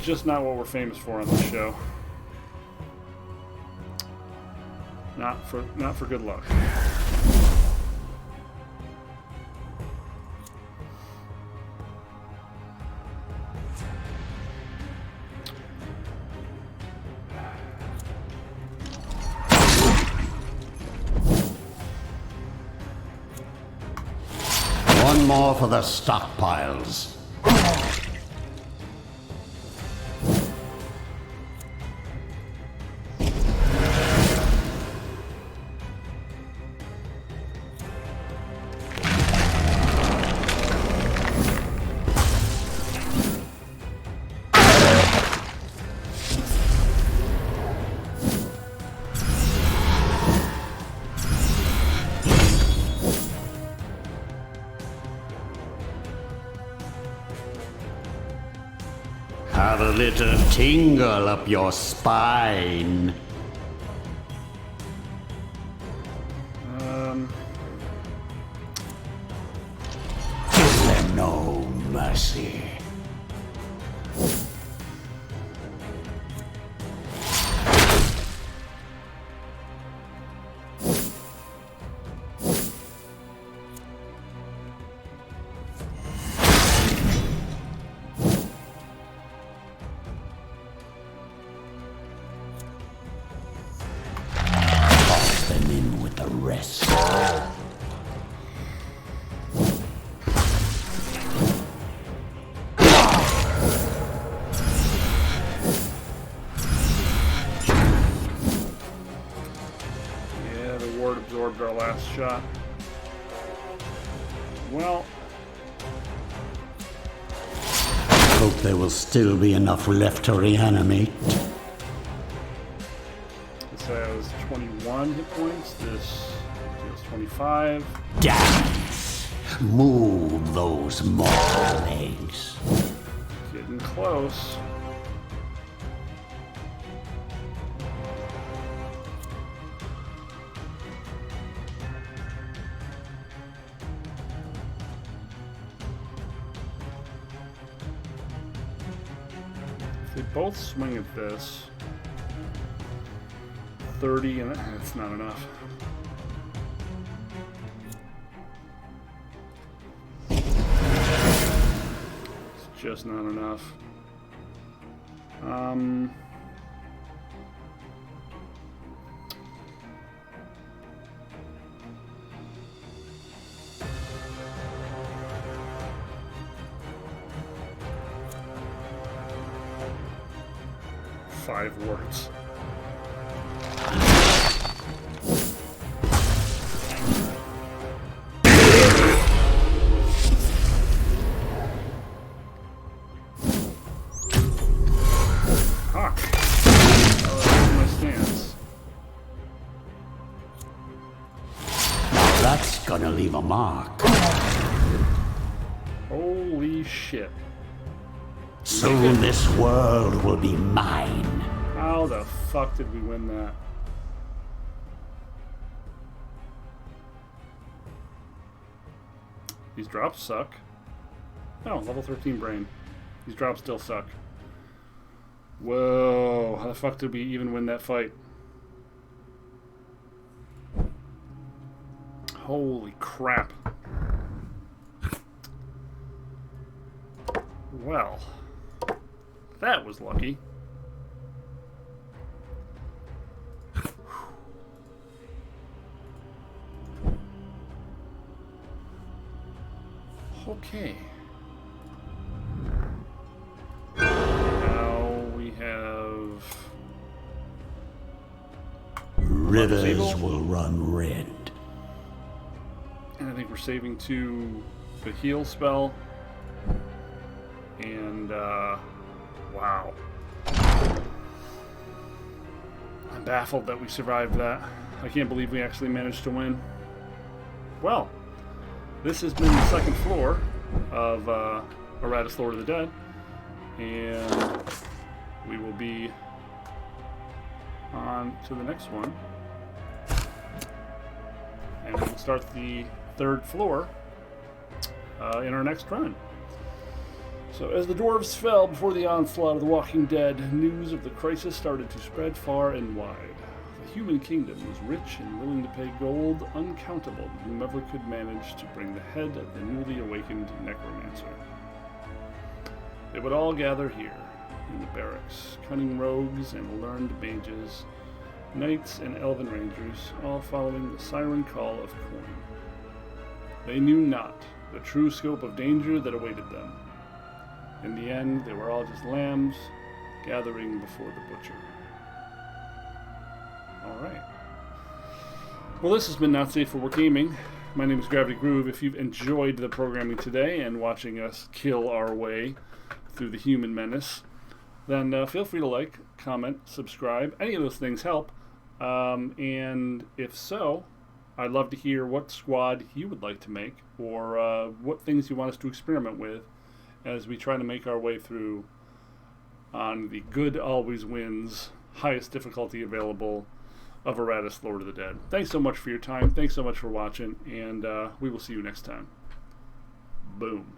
just not what we're famous for on this show. Not for good luck. One more for the stockpiles. Have a little tingle up your spine. Give them no mercy. Rest. Yeah, the ward absorbed our last shot. Well, Hope there will still be enough left to reanimate. this has 21 hit points. This deals 25. Dance. Move those mortal legs. Getting close. they both swing at this. 30, and that's not enough. It's just not enough. 5 words. Fuck. Oh, that's my stance. That's gonna leave a mark. Holy shit. Soon this world will be mine. How the fuck did we win that? These drops suck. Oh, level 13 brain. These drops still suck. Whoa, how the fuck did we even win that fight? Holy crap. Well, that was lucky. Okay. Now we have... Rivers will run red. And I think we're saving to the heal spell. And, wow. I'm baffled that we survived that. I can't believe we actually managed to win. Well, this has been the second floor of Iratus, Lord of the Dead. And we will be on to the next one. And we'll start the third floor in our next run. So as the dwarves fell before the onslaught of the walking dead, news of the crisis started to spread far and wide. The human kingdom was rich and willing to pay gold uncountable to whomever could manage to bring the head of the newly awakened necromancer. They would all gather here, in the barracks, cunning rogues and learned mages, knights and elven rangers, all following the siren call of coin. They knew not the true scope of danger that awaited them. In the end, they were all just lambs gathering before the butcher. Alright. Well, this has been Not Safe for Work Gaming. My name is Gravity Groove. If you've enjoyed the programming today and watching us kill our way through the human menace, then feel free to like, comment, subscribe. Any of those things help. And if so, I'd love to hear what squad you would like to make, or what things you want us to experiment with as we try to make our way through on the good always wins, highest difficulty available of Iratus, Lord of the Dead. Thanks so much for your time. Thanks so much for watching, and we will see you next time. Boom.